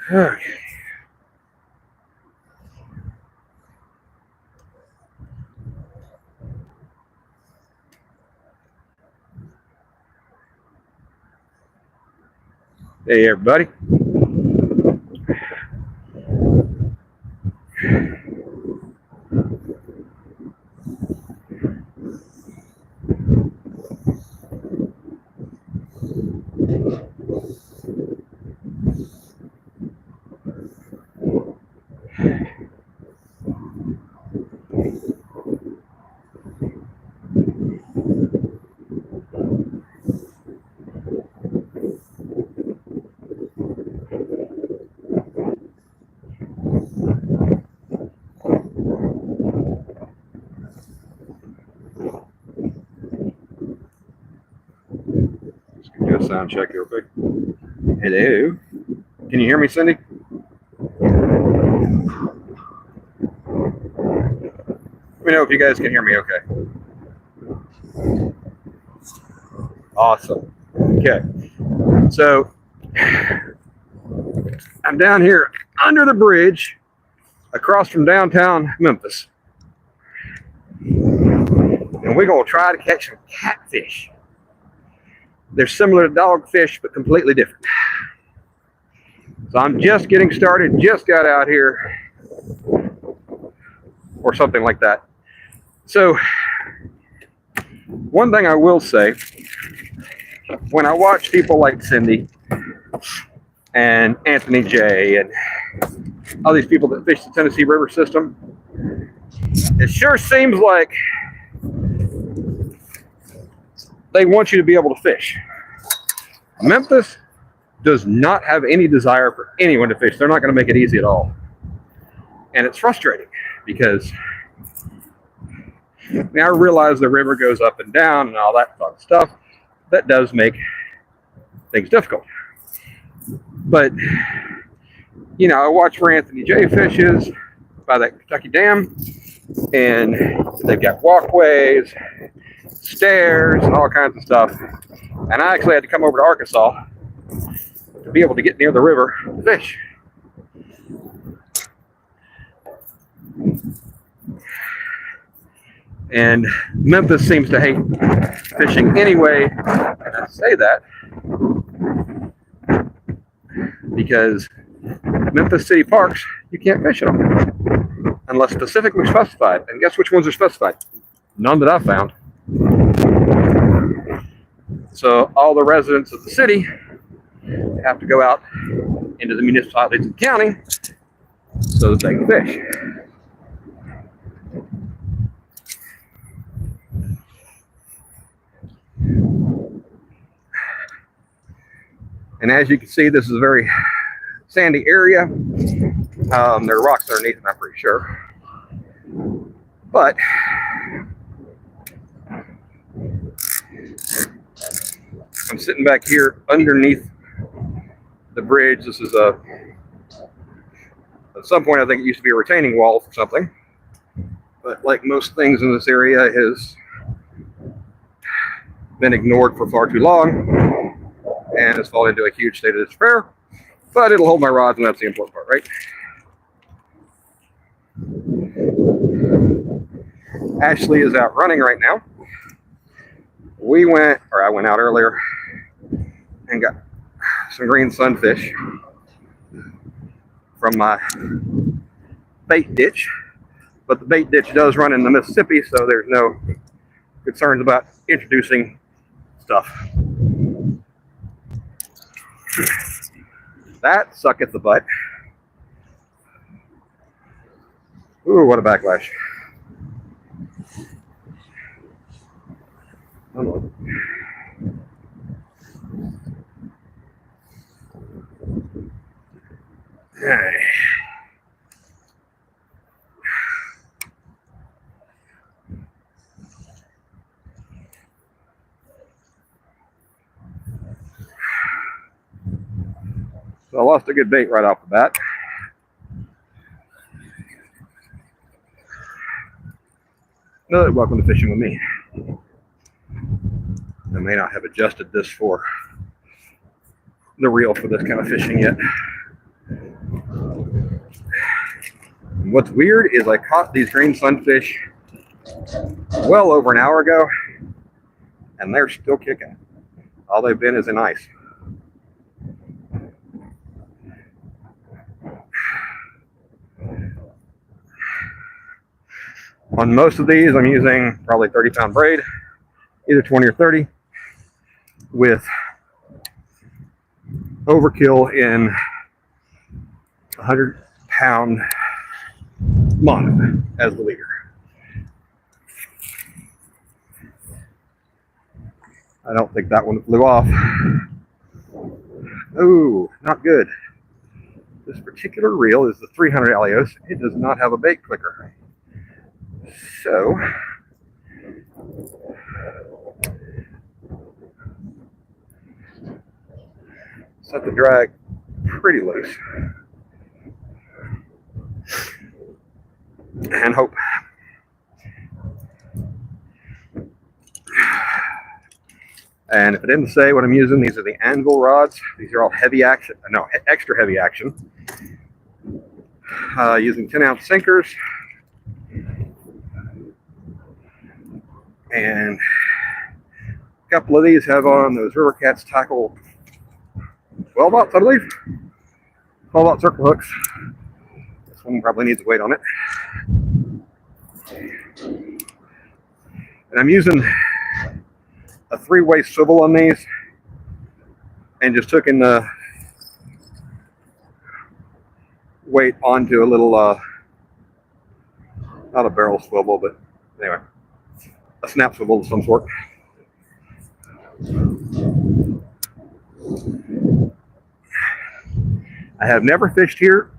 Okay. Hey, everybody. Just gonna do a sound check real quick. Hello. Can you hear me, Cindy? Let me know if you guys can hear me okay. Awesome. Okay. So I'm down here under the bridge across from downtown Memphis. And we're going to try to catch some catfish. They're similar to dogfish, but completely different. So I'm just getting started, just got out here, or something like that. So one thing I will say, when I watch people like Cindy and Anthony J and all these people that fish the Tennessee River system, it sure seems like they want you to be able to fish. Memphis does not have any desire for anyone to fish. They're not going to make it easy at all. And it's frustrating because now I realize the river goes up and down and all that fun stuff. That does make things difficult. But, you know, I watch where Anthony J fishes by that Kentucky Dam, and they've got walkways, stairs, and all kinds of stuff. And I actually had to come over to Arkansas to be able to get near the river to fish. And Memphis seems to hate fishing anyway. And I say that because Memphis city parks, you can't fish at them unless specifically specified. And guess which ones are specified? None that I've found. So all the residents of the city have to go out into the municipalities and county so that they can fish. And as you can see, this is a very sandy area. There are rocks underneath, I'm pretty sure. But I'm sitting back here underneath the bridge. This is at some point I think it used to be a retaining wall for something. But like most things in this area, it has been ignored for far too long and has fallen into a huge state of despair. But it'll hold my rods, and that's the important part, right? Ashley is out running right now. I went out earlier and got some green sunfish from my bait ditch. But the bait ditch does run in the Mississippi, so there's no concerns about introducing stuff. That sucketh the butt. Ooh, what a backlash. Oh. Okay. So I lost a good bait right off the bat. No, welcome to fishing with me. I may not have adjusted this for the reel for this kind of fishing yet. What's weird is I caught these green sunfish well over an hour ago, and they're still kicking. All they've been is in ice. On most of these, I'm using probably 30-pound braid, either 20 or 30, with overkill in 100-pound mono as the leader. I don't think that one flew off. Oh, not good. This particular reel is the 300 Alios. It does not have a bait clicker. So, set the drag pretty loose and hope. And if it didn't say what I'm using, these are the anvil rods. These are all heavy action, no, extra heavy action. Using 10-ounce sinkers. And a couple of these have on those River Cats tackle 12-aughts, I believe. 12-aught circle hooks. This one probably needs a weight on it. And I'm using a 3-way swivel on these, and just hooking the weight onto a little, not a barrel swivel, but anyway, a snap swivel of some sort. I have never fished here.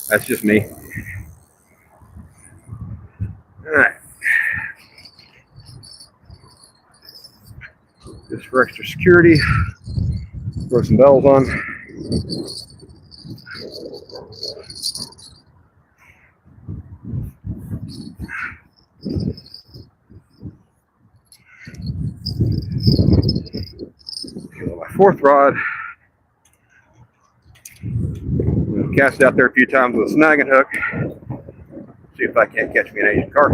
That's just me. All right. Just for extra security, throw some bells on. My 4th rod. Cast it out there a few times with a snagging hook. See if I can't catch me an Asian carp.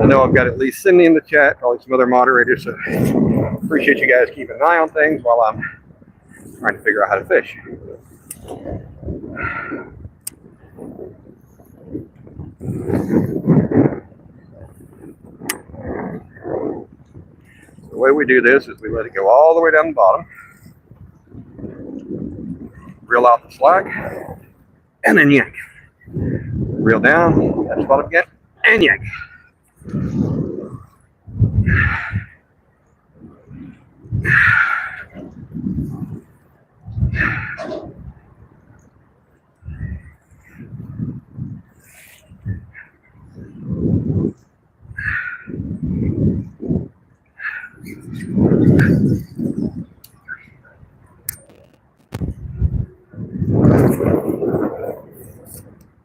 I know I've got at least Cindy in the chat, probably some other moderators, so appreciate you guys keeping an eye on things while I'm trying to figure out how to fish. The way we do this is we let it go all the way down the bottom, reel out the slack, and then yank. Reel down, catch the bottom again, and yank.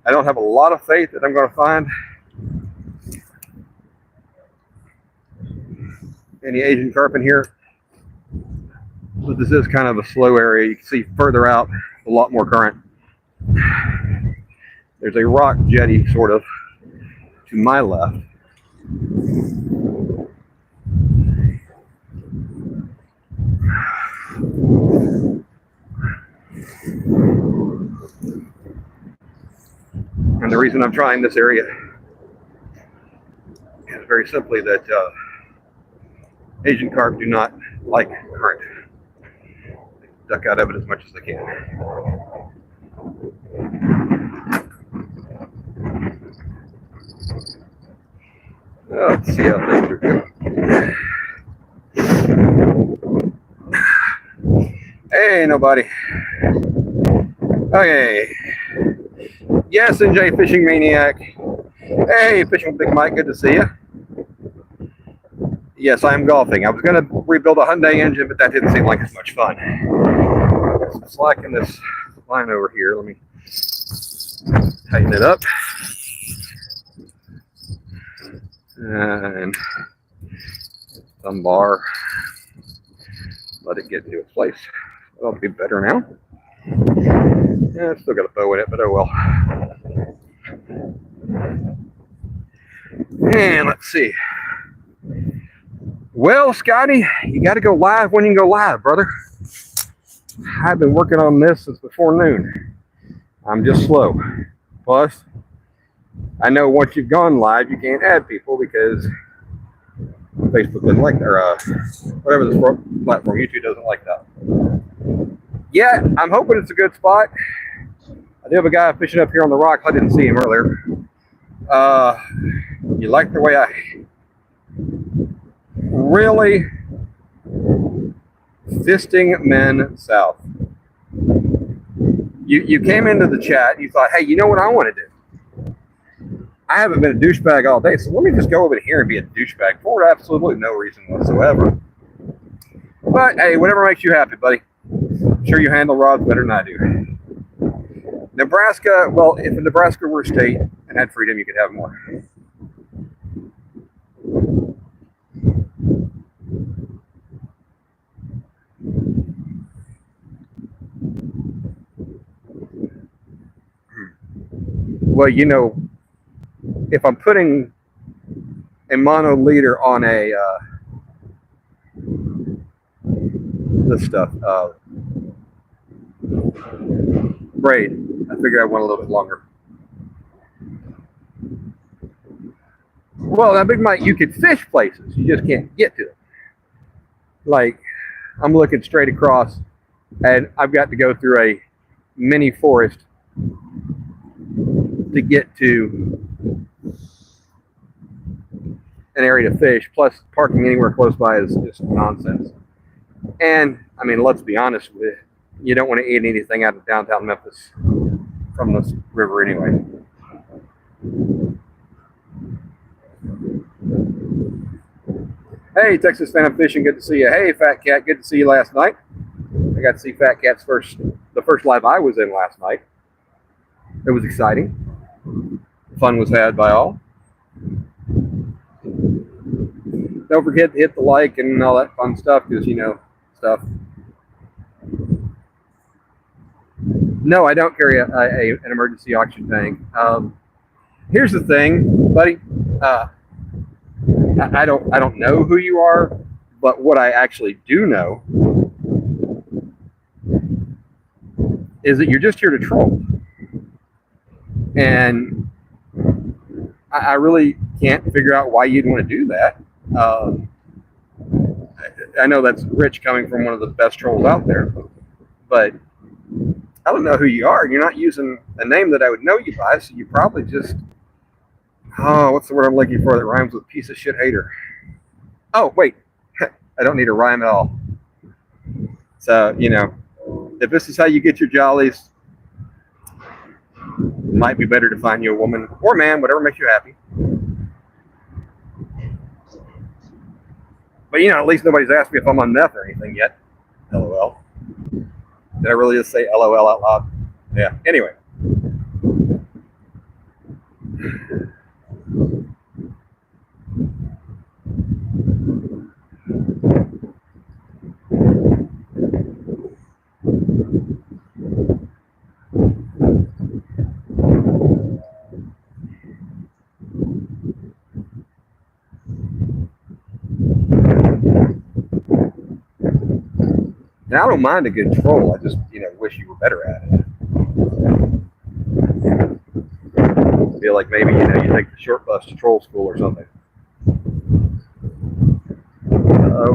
I don't have a lot of faith that I'm going to find any Asian carp in here, but this is kind of a slow area. You can see further out a lot more current. There's a rock jetty sort of to my left. And the reason I'm trying this area is very simply that Asian carp do not like current. They duck out of it as much as they can. Let's see how things are going. Hey, nobody. Okay. Yes, NJ Fishing Maniac. Hey, Fishing with Big Mike, good to see you. Yes, I am golfing. I was going to rebuild a Hyundai engine, but that didn't seem like as much fun. Got some slack in this line over here. Let me tighten it up. And some bar. Let it get into its place. That'll be better now. Yeah, it's still got a bow in it, but oh well. And let's see. Well, Scotty, you got to go live when you can go live, brother. I've been working on this since before noon. I'm just slow. Plus, I know once you've gone live, you can't add people because Facebook doesn't like that, or whatever this platform, YouTube doesn't like that. Yeah, I'm hoping it's a good spot. I do have a guy fishing up here on the rocks. I didn't see him earlier. You like the way I really fisting men south. You came into the chat and you thought, hey, you know what I want to do? I haven't been a douchebag all day, so let me just go over here and be a douchebag for absolutely no reason whatsoever. But hey, whatever makes you happy, buddy. I'm sure you handle rods better than I do. Nebraska, well, if Nebraska were a state and had freedom, you could have more. Well, you know, if I'm putting a mono leader on a this stuff braid, I figure I want a little bit longer. Well, now Big Mike, you could fish places, you just can't get to them. Like, I'm looking straight across, and I've got to go through a mini forest to get to an area to fish. Plus, parking anywhere close by is just nonsense. And I mean, let's be honest with you, you don't want to eat anything out of downtown Memphis from this river anyway. Hey, Texas Fan of Fishing, good to see you. Hey, Fat Cat, good to see you last night. I got to see Fat Cat's the first live I was in last night. It was exciting. Fun was had by all. Don't forget to hit the like and all that fun stuff, because you know stuff. No, I don't carry an emergency oxygen tank. Here's the thing, buddy. I don't know who you are, but what I actually do know is that you're just here to troll. And I really can't figure out why you'd want to do that. I know that's rich coming from one of the best trolls out there, but I don't know who you are. You're not using a name that I would know you by, so you probably just, oh, what's the word I'm looking for that rhymes with piece of shit hater? Oh, wait, I don't need a rhyme at all. So, you know, if this is how you get your jollies, it might be better to find you a woman or man, whatever makes you happy. But, you know, at least nobody's asked me if I'm on meth or anything yet. LOL. Did I really just say LOL out loud? Yeah. Anyway. Now, I don't mind a good troll. I just, you know, wish you were better at it. I feel like maybe, you know, you take the short bus to troll school or something. Uh-oh.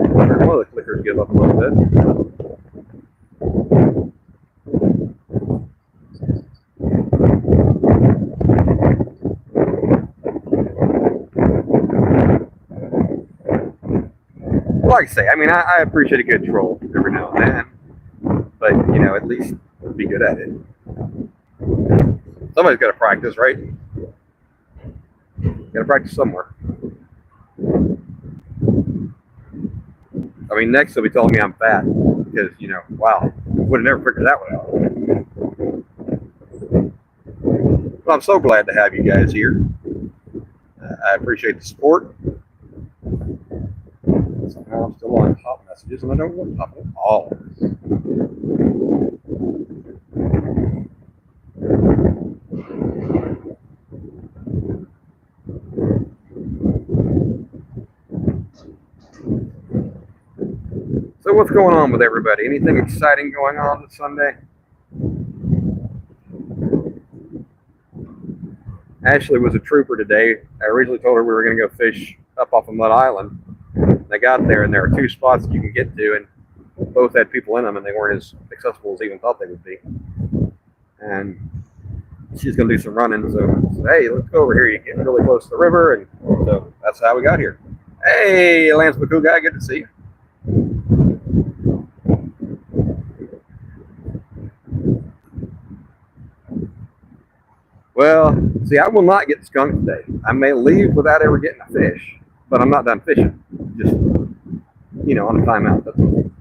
One of the clickers give up a little bit. Like I say, I mean, I appreciate a good troll every now and then, but, you know, at least be good at it. Somebody's got to practice, right? Got to practice somewhere. I mean, next they'll be telling me I'm fat because, you know, wow, would have never figured that one So I'm so glad to have you guys here. I appreciate the support. Somehow I'm still on top messages and I don't want top at all. So what's going on with everybody? Anything exciting going on this Sunday? Ashley was a trooper today. I originally told her we were going to go fish up off of Mud Island. I got there and there are two spots that you can get to, and both had people in them, and they weren't as accessible as I even thought they would be. And she's going to do some running, so hey, let's go over here. You get really close to the river, and so that's how we got here. Hey, Lance McCoo guy, good to see you. Well, see, I will not get skunked today. I may leave without ever getting a fish, but I'm not done fishing. Just, on a timeout. That's all.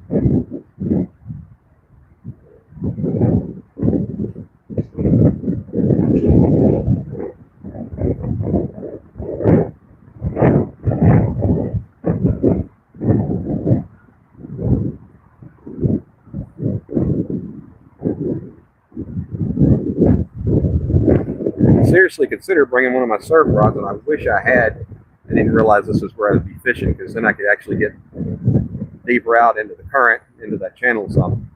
Seriously consider bringing one of my surf rods, and I wish I had. I didn't realize this was where I'd be fishing, because then I could actually get deeper out into the current, into that channel some.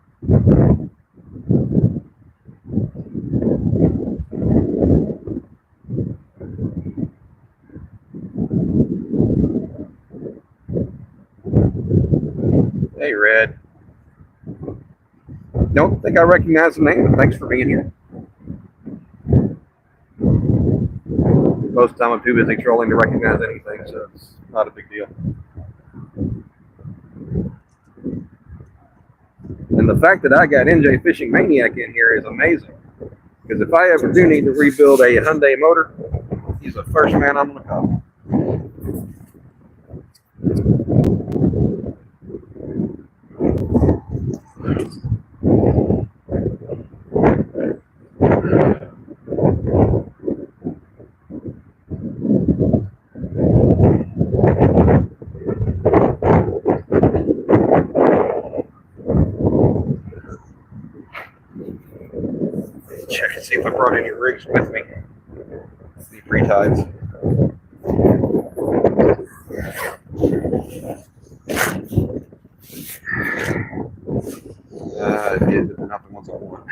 Hey, Red. Don't think I recognize the name, but thanks for being here. Most of the time I'm too busy trolling to recognize anything, so it's not a big deal. And the fact that I got NJ Fishing Maniac in here is amazing. Because if I ever do need to rebuild a Hyundai motor, he's the first man I'm going to call. Check and see if I brought any rigs with me. The pre-tides. I did, but not the ones I want.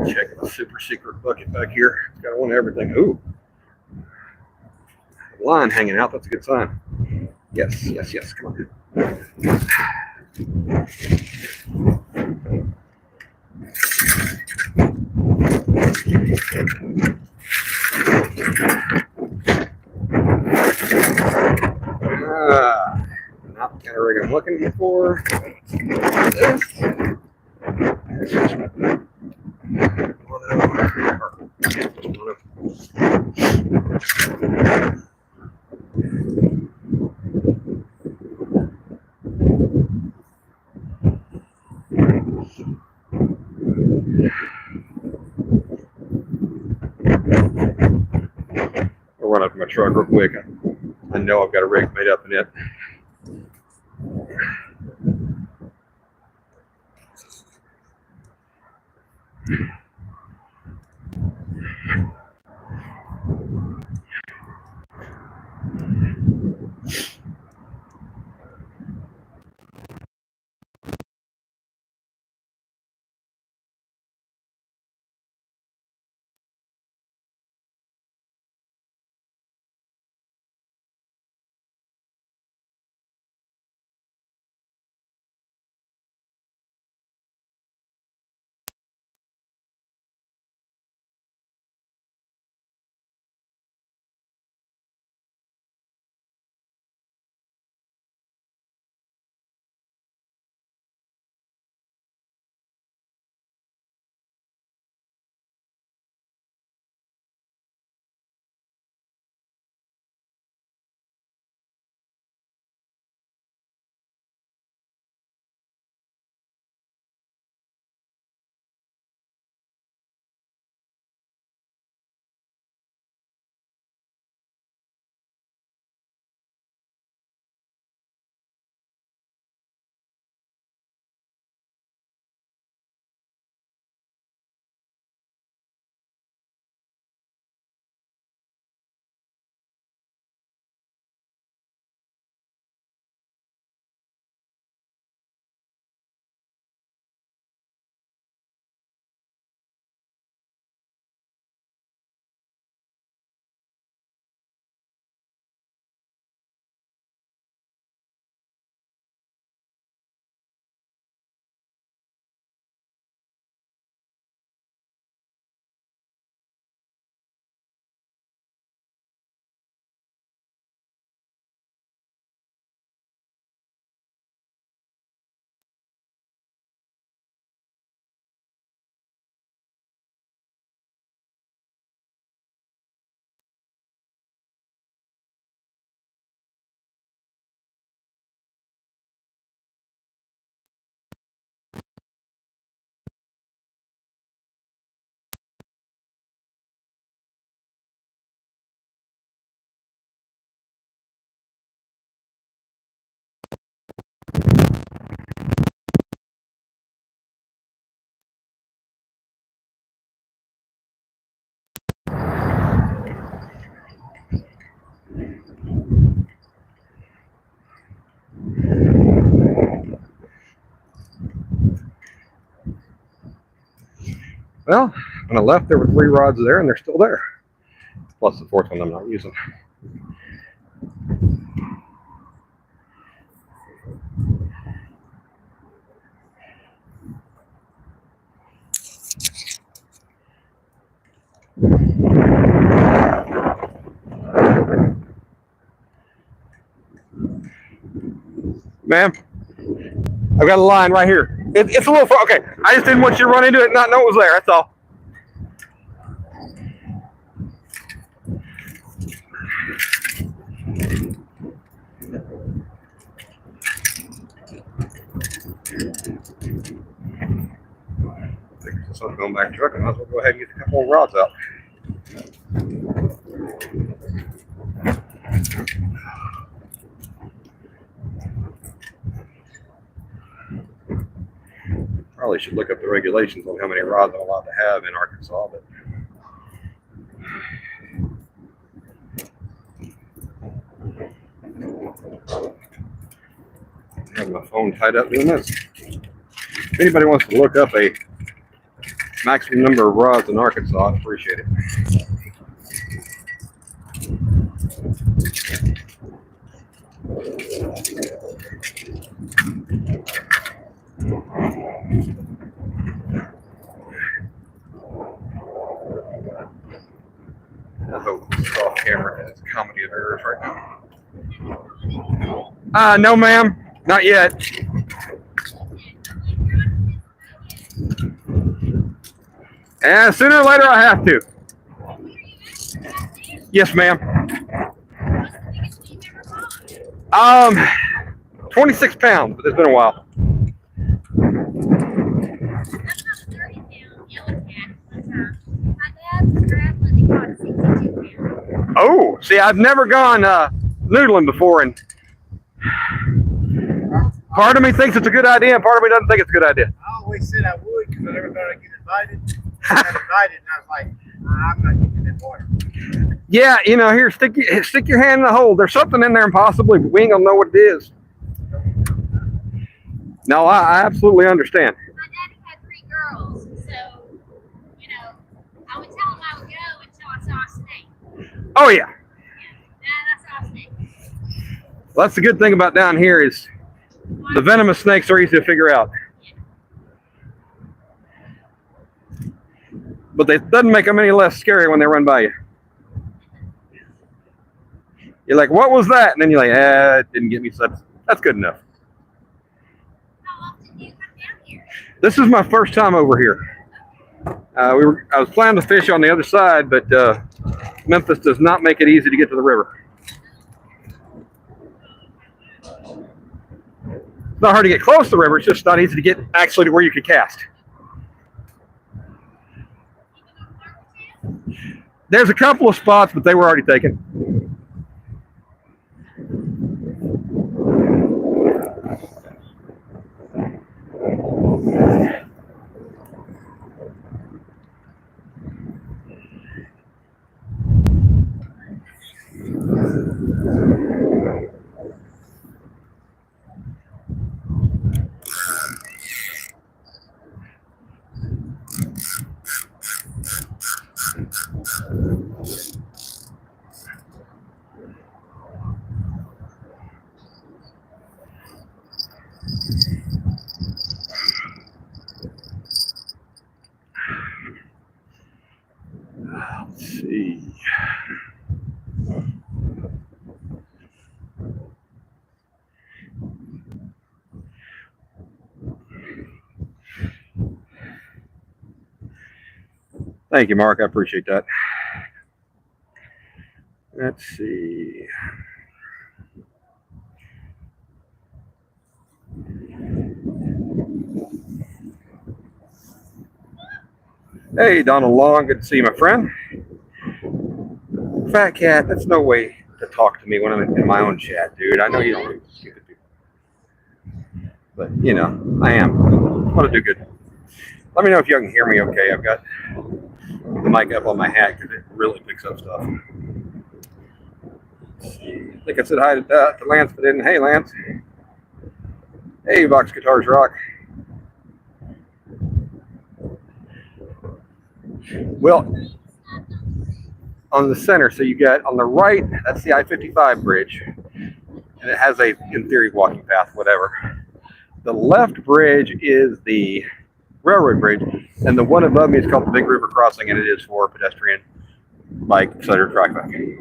Check the super secret bucket back here. It's got one everything. Ooh. Line hanging out. That's a good sign. Yes, yes, yes. Come on. Not the kind of rig I'm looking for. I'll run up to my truck real quick. I know I've got a rig made up in it. Well, when I left, there were 3 rods there, and they're still there. Plus the 4th one I'm not using. Ma'am, I've got a line right here. It's a little far. Okay, I just didn't want you to run into it and not know it was there. That's all. Since I'm going back trucking, I might as well go ahead and get a couple more rods out. Probably should look up the regulations on how many rods I'm allowed to have in Arkansas, but I have my phone tied up doing this. If anybody wants to look up a maximum number of rods in Arkansas, I'd appreciate it. I hope this off camera is a comedy of errors right now. No, ma'am, not yet. And sooner or later, I have to. Yes, ma'am. 26 pounds, but it's been a while. Oh, see, I've never gone noodling before, and part of me thinks it's a good idea, and part of me doesn't think it's a good idea. I always said I would because I never thought I'd get invited. I got invited, and I was like, I'm not getting that water. Yeah, you know, here, stick your hand in the hole. There's something in there impossibly, but we ain't gonna know what it is. No, I absolutely understand. My daddy had 3 girls, so, you know, I would tell him I would go until I saw a snake. Oh, yeah. I saw a snake. Well, that's the good thing about down here is the venomous snakes are easy to figure out. But it doesn't make them any less scary when they run by you. You're like, what was that? And then you're like, it didn't get me. So that's good enough. How often do you come down here? This is my first time over here. I was planning to fish on the other side, but Memphis does not make it easy to get to the river. It's not hard to get close to the river. It's just not easy to get actually to where you can cast. There's a couple of spots, but they were already taken. Let's see. Thank you, Mark. I appreciate that. Let's see. Hey, Donald Long. Good to see you, my friend. Fat Cat, that's no way to talk to me when I'm in my own chat, dude. I know you don't do stupid people. But, you know, I am. I want to do good. Let me know if you can hear me okay. I've got the mic up on my hat because it really picks up stuff. Let's see. I think I said hi to Lance, but didn't. Hey, Lance. Hey, Vox Guitars Rock. Well, on the center, so you got on the right, that's the I-55 bridge, and it has a, in theory, walking path, whatever. The left bridge is the railroad bridge, and the one above me is called the Big River Crossing, and it is for pedestrian, bike, etc. traffic.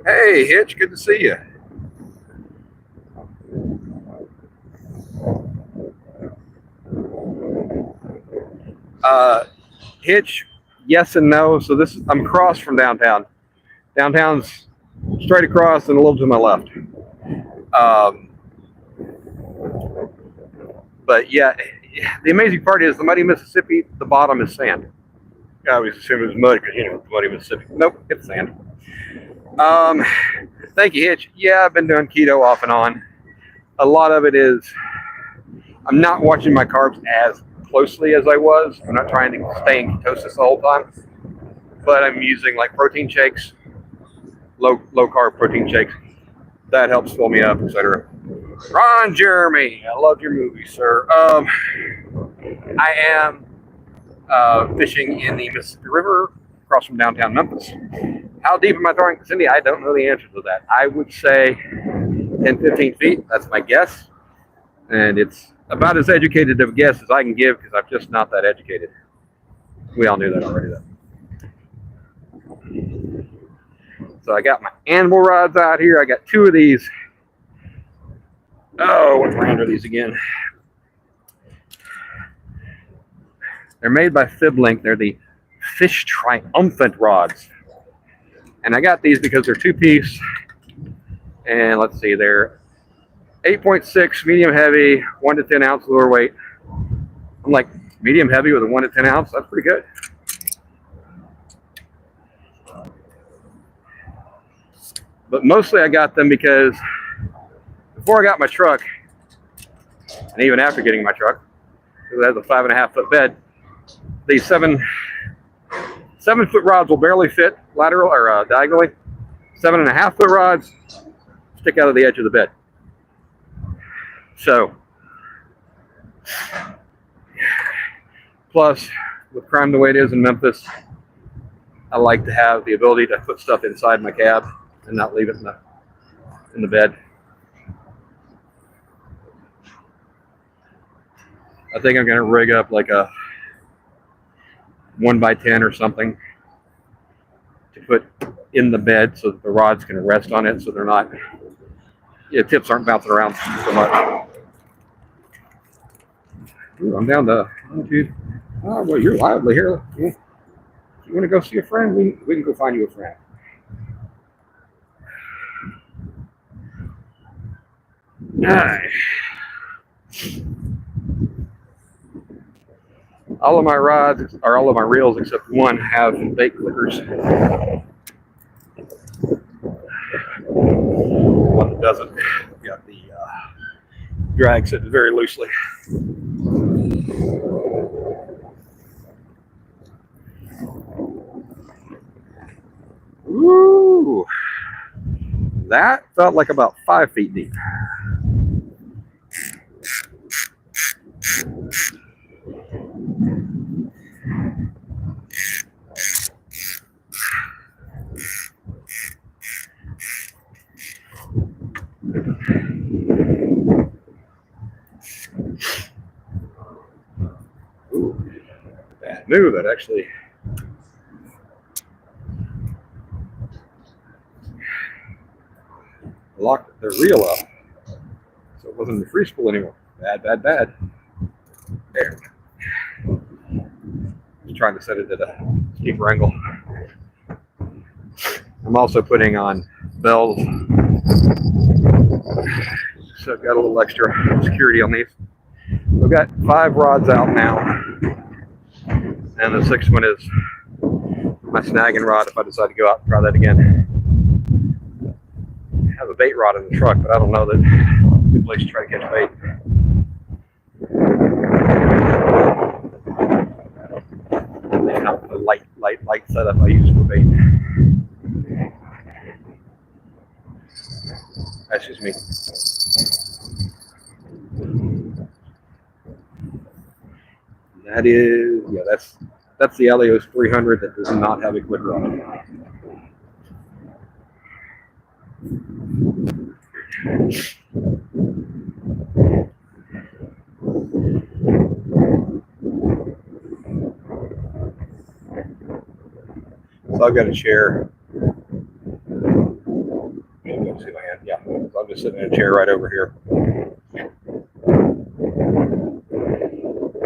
Hey, Hitch, good to see you. Hitch, yes and no. So this, I'm across from downtown. Downtown's straight across and a little to my left. But yeah, the amazing part is the muddy Mississippi, the bottom is sand. I always assume it was mud because, you know, muddy Mississippi. Nope, it's sand. Thank you, Hitch. Yeah, I've been doing keto off and on. A lot of it is I'm not watching my carbs as closely as I was. I'm not trying to stay in ketosis the whole time, but I'm using like protein shakes, low carb protein shakes. That helps fill me up, etc. Ron Jeremy, I love your movie, sir. I am fishing in the Mississippi River across from downtown Memphis. How deep am I throwing, Cindy? I don't know the answer to that. I would say 10, 15 feet. That's my guess. And it's about as educated of a guess as I can give because I'm just not that educated. We all knew that already, though. So I got my animal rods out here. I got two of these. Oh, what brand are these again? They're made by FibLink. They're the Fish Triumphant rods. And I got these because they're two-piece. And let's see, they're 8.6 medium heavy, 1 to 10 ounce lure weight. I'm like, medium heavy with a 1 to 10 ounce? That's pretty good. But mostly I got them because before I got my truck, and even after getting my truck, because it has a 5.5 foot bed, these 7 foot rods will barely fit lateral or diagonally. 7.5 foot rods stick out of the edge of the bed. So, plus with crime the way it is in Memphis, I like to have the ability to put stuff inside my cab and not leave it in the bed. I think I'm going to rig up like a 1x10 or something to put in the bed so that the rods can rest on it so they're not, tips aren't bouncing around so much. Ooh, I'm down to 1, 2. Oh, well, you're lively here. You want to go see a friend? We can go find you a friend. All of my rods, or all of my reels except one, have bait clickers. One that doesn't, got the drag set very loosely. Ooh, that felt like about 5 feet deep. Ooh, bad move. That actually locked the reel up, so it wasn't the free spool anymore. Bad. There. Just trying to set it at a steeper angle. I'm also putting on bells, so I've got a little extra security on these. We've got 5 rods out now, and the 6th one is my snagging rod if I decide to go out and try that again. I have a bait rod in the truck, but I don't know that it's a good place to try to catch bait. It's not the light setup I use for bait. That's just me. That is, yeah, that's the Alios 300 that does not have a clicker on it. So I've got a chair. See my hand. Yeah, so I'm just sitting in a chair right over here.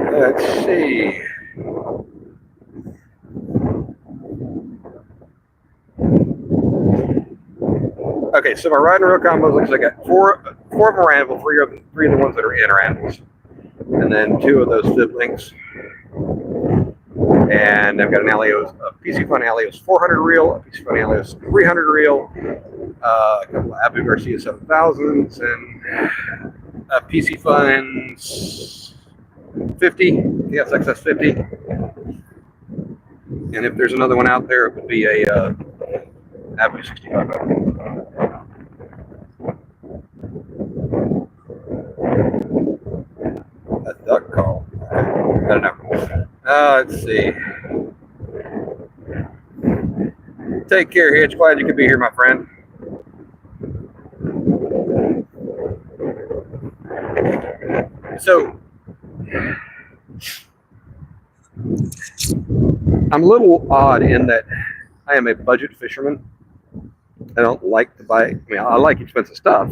Let's see. Okay, so my ride and reel combos looks like I got four of them are anvil, three of the ones that are inner anvils, and then 2 of those siblings. And I've got an Alios, a PC Fun Alios 400 reel, a PC Fun Alios 300 reel, a couple of Abu Garcia 7000s, and a PC Fun 50, yes, XS50. And if there's another one out there, it would be a Abu 65. A duck call. I don't know. Let's see. Take care, Hitch. Glad you could be here, my friend. So, I'm a little odd in that I am a budget fisherman. I don't like to buy, I mean, I like expensive stuff.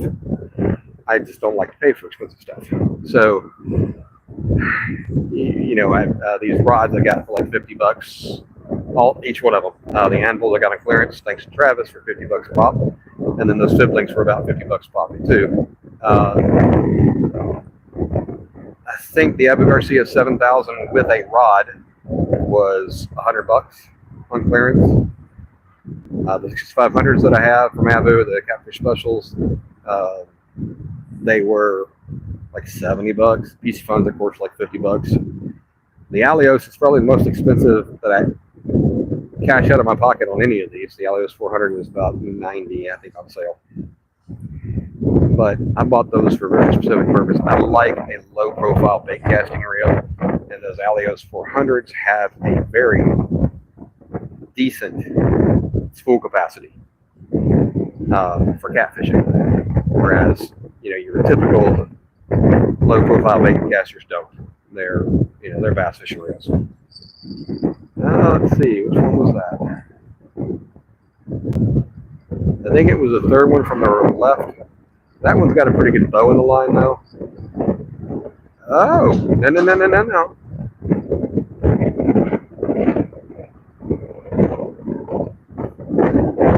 I just don't like to pay for expensive stuff. So, you know, these rods I got for like $50, each one of them. The anvils I got on clearance, thanks to Travis, for $50 a pop, and then those siblings for about $50 a pop too. I think the Abu Garcia 7000 with a rod was $100 on clearance. The 6500s that I have from Abu, the Catfish specials, they were like $70. PC Funds, of course, like $50. The Alios is probably the most expensive that I cash out of my pocket on any of these. The Alios 400 was about $90, I think, on sale. But I bought those for a very specific purpose. I like a low-profile bait casting reel, and those Alios 400s have a very decent spool capacity for catfishing, whereas your typical low-profile bait casters don't. They're bass fishing reels. Let's see, which one was that? I think it was the third one from the left. That one's got a pretty good bow in the line, though. Oh, no.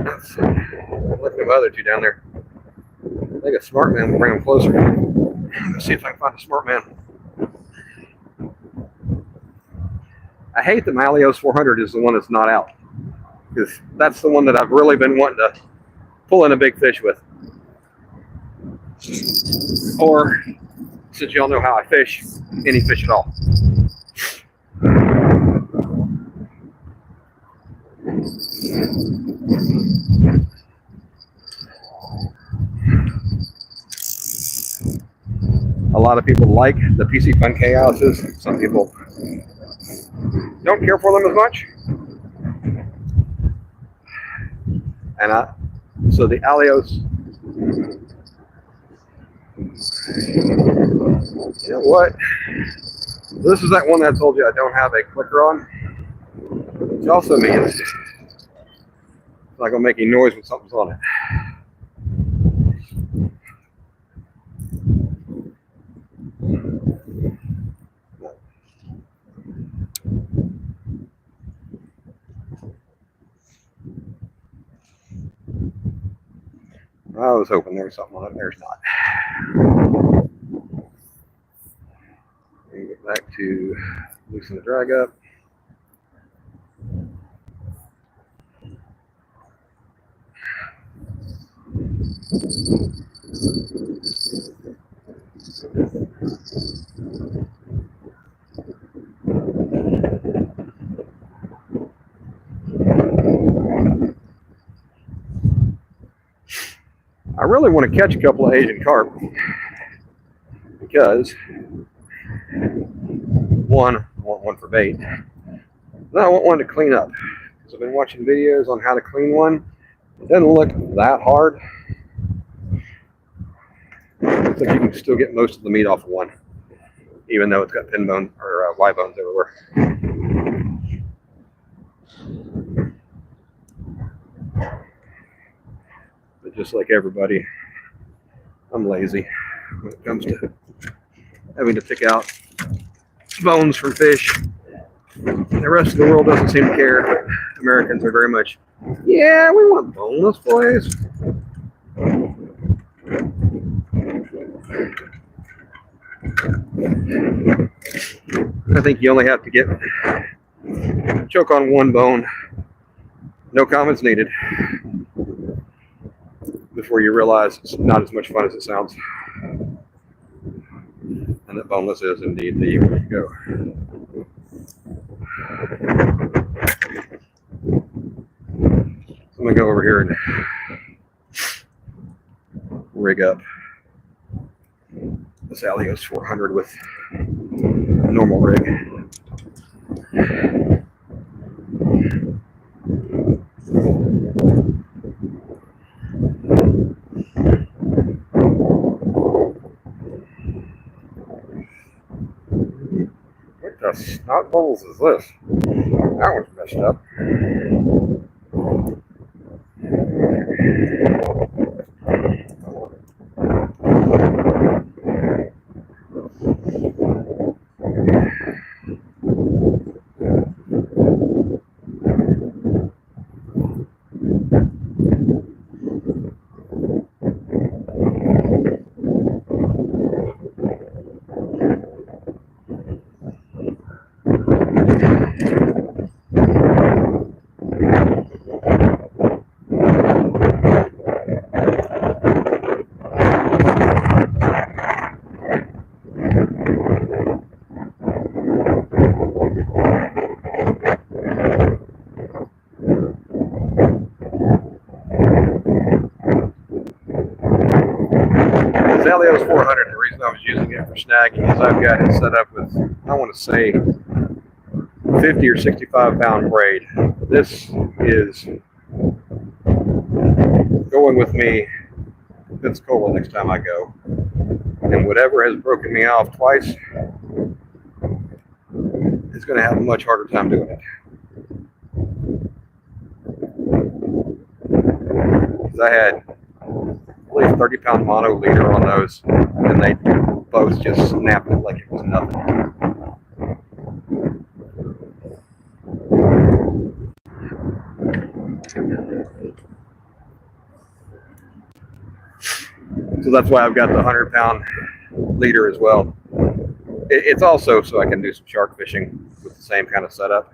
Let's see. I'm looking at the other two down there. I think a smart man will bring them closer. Let's see if I can find a smart man. I hate that my Alios 400 is the one that's not out, because that's the one that I've really been wanting to pull in a big fish with. Or, since y'all know how I fish, any fish at all. A lot of people like the PC Fun Chaoses. Some people don't care for them as much. And so the Alios, you know what? This is that one that I told you I don't have a clicker on, which also means it's not going to make any noise when something's on it. I was hoping there was something on it. There's not. Get back to loosen the drag up. I really want to catch a couple of Asian carp because one, I want one for bait. Then I want one to clean up because I've been watching videos on how to clean one. It doesn't look that hard. Looks like you can still get most of the meat off of one, even though it's got pin bone or Y bones everywhere. But just like everybody, I'm lazy when it comes to having to pick out bones from fish. The rest of the world doesn't seem to care, but Americans are very much, yeah, we want boneless boys. I think you only have to choke on one bone, no comments needed, before you realize it's not as much fun as it sounds. And that boneless is indeed the way to go. So I'm gonna go over here and rig up this Alios 400 with a normal rig. What the snot bowls is this? That one's messed up. Alios 400, the reason I was using it for snagging is I've got it set up with, I want to say, 50 or 65 pound braid. This is going with me to Pensacola next time I go. And whatever has broken me off twice is going to have a much harder time doing it. Because I had 30-pound mono leader on those, and they both just snapped it like it was nothing. So that's why I've got the 100-pound leader as well. It's also so I can do some shark fishing with the same kind of setup.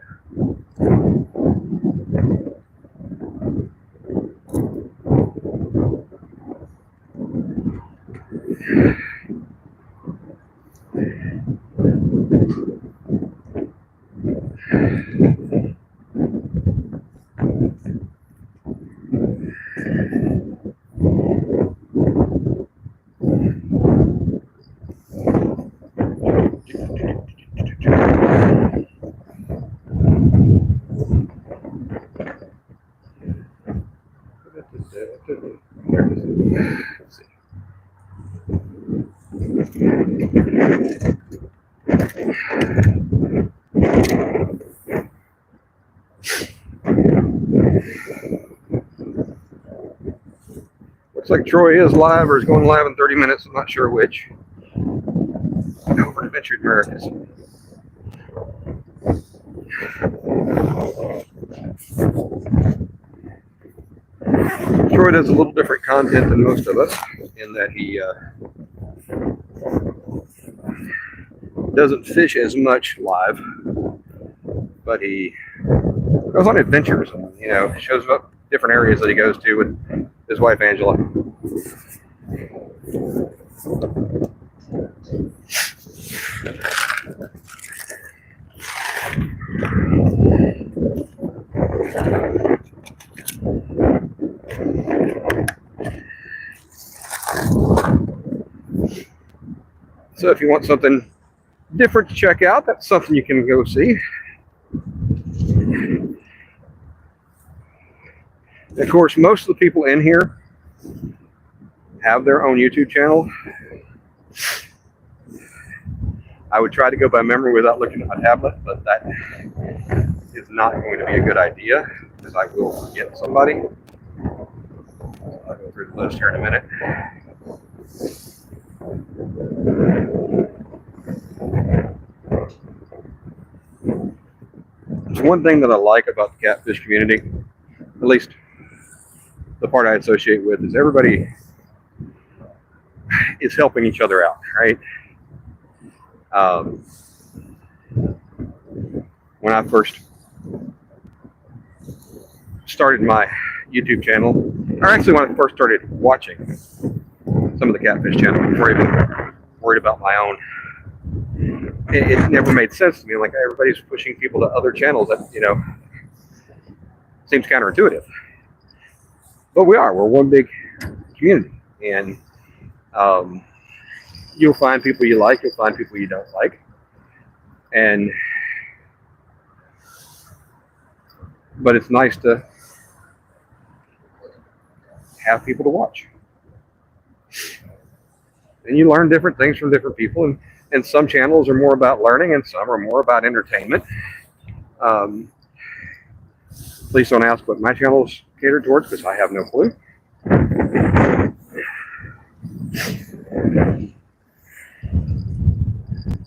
Looks like Troy is live or is going live in 30 minutes. I'm not sure which. Over Adventure Americas. Troy does a little different content than most of us in that he doesn't fish as much live, but he goes on adventures and, you know, shows up different areas that he goes to with his wife Angela. So if you want something different to check out, that's something you can go see. Of course, most of the people in here have their own YouTube channel. I would try to go by memory without looking at my tablet, but that is not going to be a good idea because I will forget somebody. I'll go through the list here in a minute. There's one thing that I like about the catfish community, at least the part I associate with, is everybody is helping each other out, right? When I first started my YouTube channel, or actually when I first started watching some of the catfish channels before I even worried about my own, it never made sense to me. Like, everybody's pushing people to other channels that, you know, seems counterintuitive. But we're one big community, and you'll find people you like, you'll find people you don't like, but it's nice to have people to watch, and you learn different things from different people, and some channels are more about learning and some are more about entertainment. Please don't ask what my channel is catered towards, because I have no clue.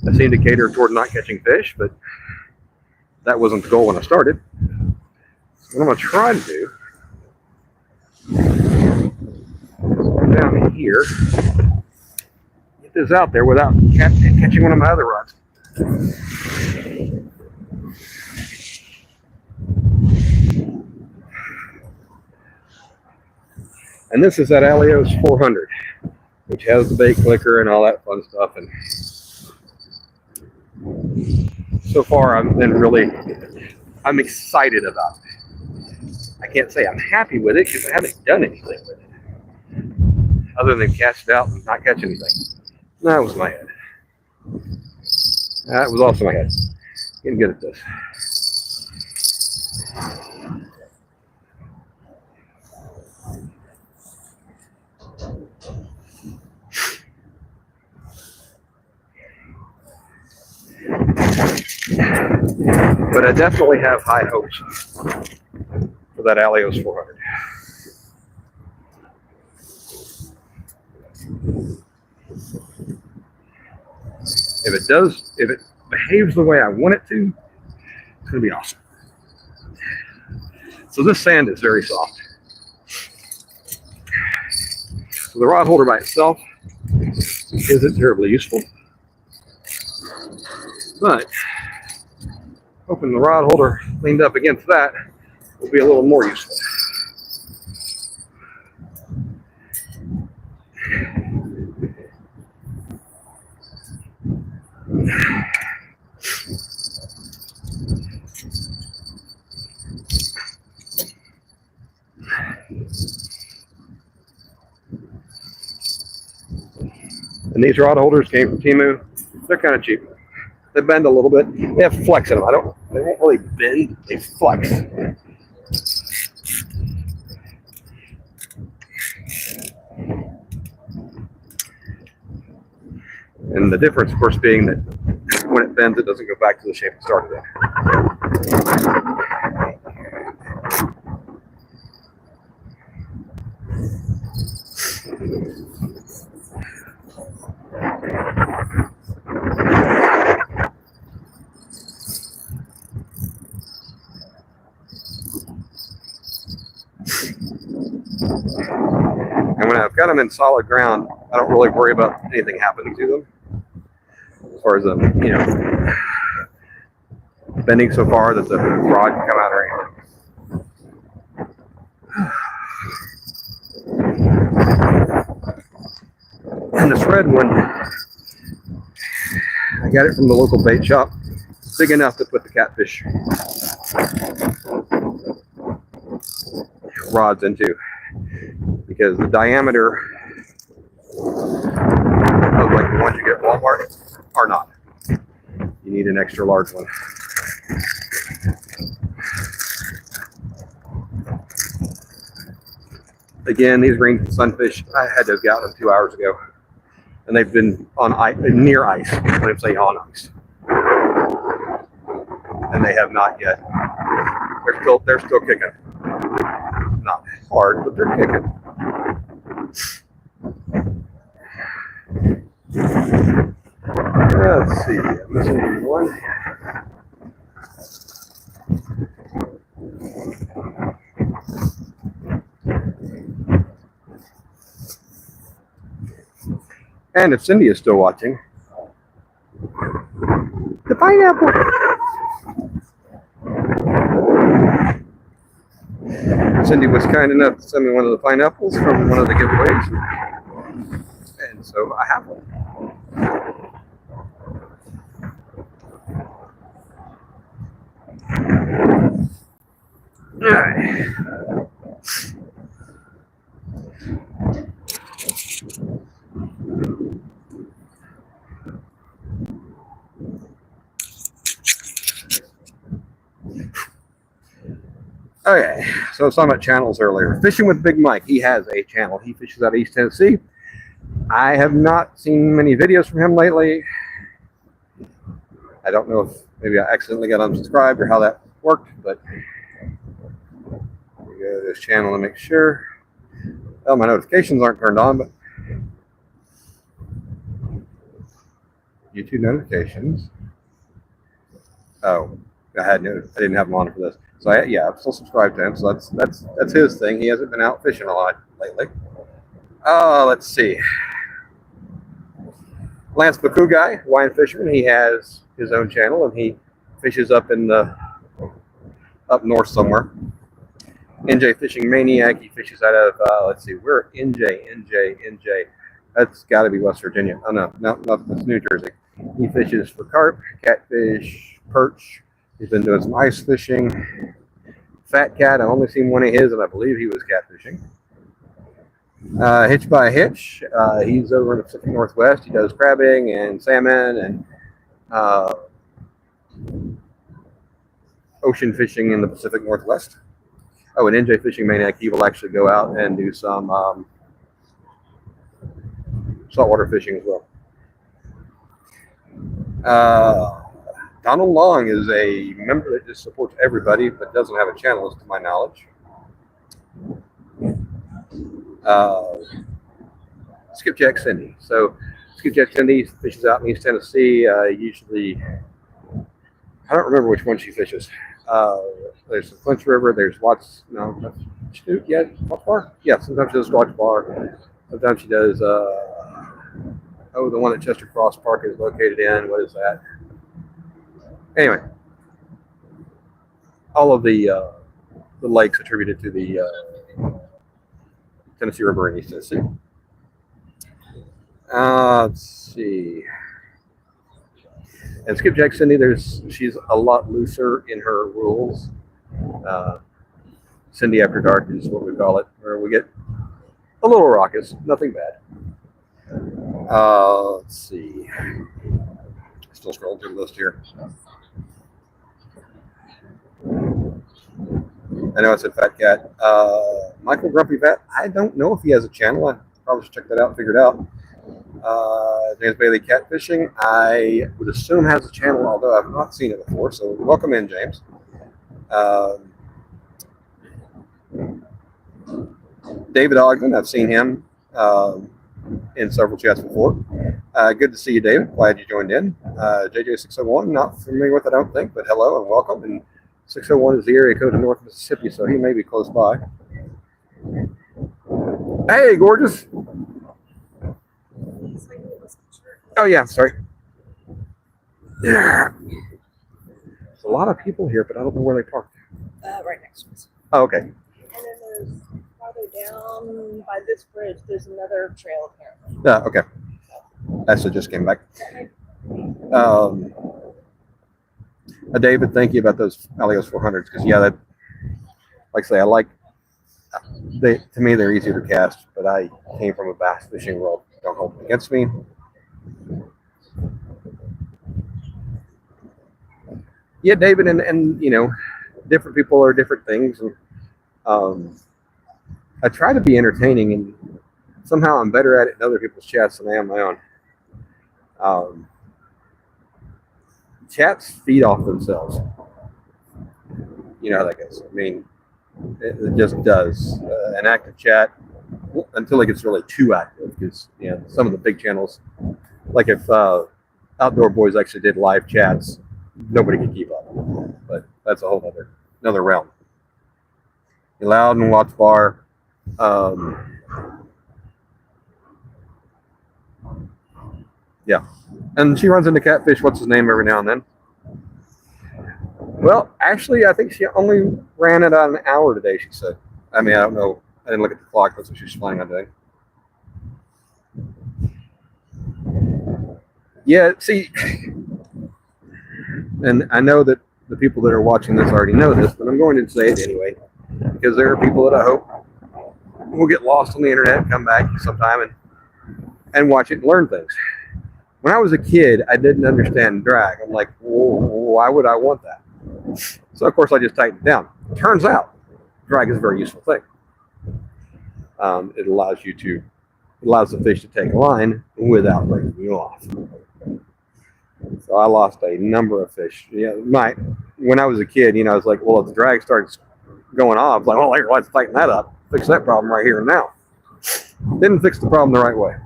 I seem to cater toward not catching fish, but that wasn't the goal when I started. What I'm going to try to do is down here, get this out there without catching one of my other rods. And this is that Alios 400, which has the bait clicker and all that fun stuff. And so far, I'm excited about it. I can't say I'm happy with it because I haven't done anything with it, other than cast it out and not catch anything. That was my head. That was also my head. Getting good at this. But I definitely have high hopes for that Alios 400. If it behaves the way I want it to, it's going to be awesome. So this sand is very soft. So the rod holder by itself isn't terribly useful, but hoping the rod holder leaned up against that will be a little more useful. And these rod holders came from Temu. They're kind of cheap. They bend a little bit. They have flex in them. They won't really bend, they flex. And the difference, of course, being that when it bends, it doesn't go back to the shape it started in. And when I've got them in solid ground, I don't really worry about anything happening to them. As far as them, bending so far that the rod can come out or anything. And this red one, I got it from the local bait shop. Big enough to put the catfish rods into, because the diameter of like the ones you get at Walmart are not. You need an extra large one. Again, these green sunfish, I had to have gotten them 2 hours ago. And they've been on ice, near ice, when I say on ice. And they have not yet. They're still kicking. Not hard, but they're kicking. Let's see, I'm missing one. And if Cindy is still watching, the pineapple. Cindy was kind enough to send me one of the pineapples from one of the giveaways. And so I have one. All right. Okay, so I was talking about channels earlier. Fishing with Big Mike. He has a channel. He fishes out of East Tennessee. I have not seen many videos from him lately. I don't know if maybe I accidentally got unsubscribed or how that worked, but we go to this channel to make sure. Oh, my notifications aren't turned on, but YouTube notifications. Oh, I didn't have them on for this. So yeah, I'm still subscribed to him. So that's his thing. He hasn't been out fishing a lot lately. Let's see. Lance Baku guy, Hawaiian fisherman. He has his own channel and he fishes up north somewhere. NJ Fishing Maniac. He fishes out of let's see, where NJ. That's got to be West Virginia. Oh no, that's New Jersey. He fishes for carp, catfish, perch. He's been doing some ice fishing. Fat Cat, I've only seen one of his, and I believe he was catfishing. Hitch by Hitch, he's over in the Pacific Northwest. He does crabbing and salmon and ocean fishing in the Pacific Northwest. Oh, and NJ Fishing Maniac, he will actually go out and do some saltwater fishing as well. Donald Long is a member that just supports everybody, but doesn't have a channel, to my knowledge. Skipjack Cindy. So Skipjack Cindy fishes out in East Tennessee. Usually, I don't remember which one she fishes. There's the Clinch River. There's Watts. No, yeah, Watts Bar. Yeah, sometimes she does Watts Bar. Sometimes she does. The one that Chester Cross Park is located in. What is that? Anyway, all of the lakes attributed to the Tennessee River in East Tennessee. Let's see. And Skipjack Cindy, she's a lot looser in her rules. Cindy After Dark is what we call it, where we get a little raucous, nothing bad. Let's see. Still scrolling through the list here. I know I said Fat Cat. Michael Grumpy Vet. I don't know if he has a channel. I probably should check that out and figure it out. James Bailey Catfishing. I would assume has a channel, although I've not seen it before. So welcome in, James. David Ogden. I've seen him in several chats before. Good to see you, David. Glad you joined in. JJ601. Not familiar with it, I don't think, but hello and welcome. And 601 is the area code of North Mississippi, so he may be close by. Hey, gorgeous. Oh, yeah, sorry. Yeah. There's a lot of people here, but I don't know where they parked. Right next to us. Oh, okay. And then there's farther down by this bridge, there's another trail apparently. Okay. Essa just came back. David, thank you about those Alios 400s because yeah, that, like I say, to me they're easier to cast, but I came from a bass fishing world. Don't hold it against me. Yeah, David, and you know, different people are different things, and I try to be entertaining, and somehow I'm better at it in other people's chats than I am my own. Um, Chats feed off themselves. You know how that goes. I mean, it just does. An active chat until it gets really too active, because you know some of the big channels, like if Outdoor Boys actually did live chats, nobody could keep up. But that's a whole another realm. Loud and Watts Bar. Yeah, and she runs into Catfish. What's his name every now and then. Well, actually, I think she only ran it on an hour today. She said. I mean, I don't know. I didn't look at the clock. That's what she was planning on doing. Yeah, see, and I know that the people that are watching this already know this, but I'm going to say it anyway, because there are people that I hope will get lost on the internet, come back sometime and watch it and learn things. When I was a kid, I didn't understand drag. I'm like, why would I want that? So, of course, I just tightened it down. Turns out, drag is a very useful thing. It allows the fish to take a line without breaking you off. So I lost a number of fish. Yeah, when I was a kid, you know, I was like, well, if the drag starts going off, like, well, let's tighten that up, fix that problem right here and now. Didn't fix the problem the right way.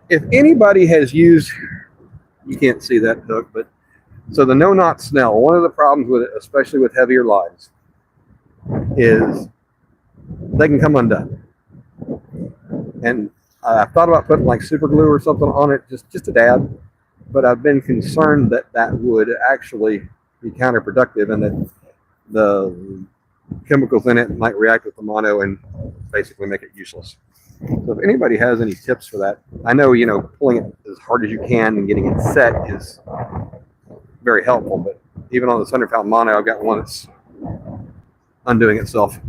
If anybody has used, you can't see that hook, but so the no-knot snell, one of the problems with it, especially with heavier lines, is they can come undone. And I've thought about putting like super glue or something on it, just a dab, but I've been concerned that would actually be counterproductive and that the chemicals in it might react with the mono and basically make it useless. So if anybody has any tips for that, I know, you know, pulling it as hard as you can and getting it set is very helpful, but even on this 100-pound mono, I've got one that's undoing itself.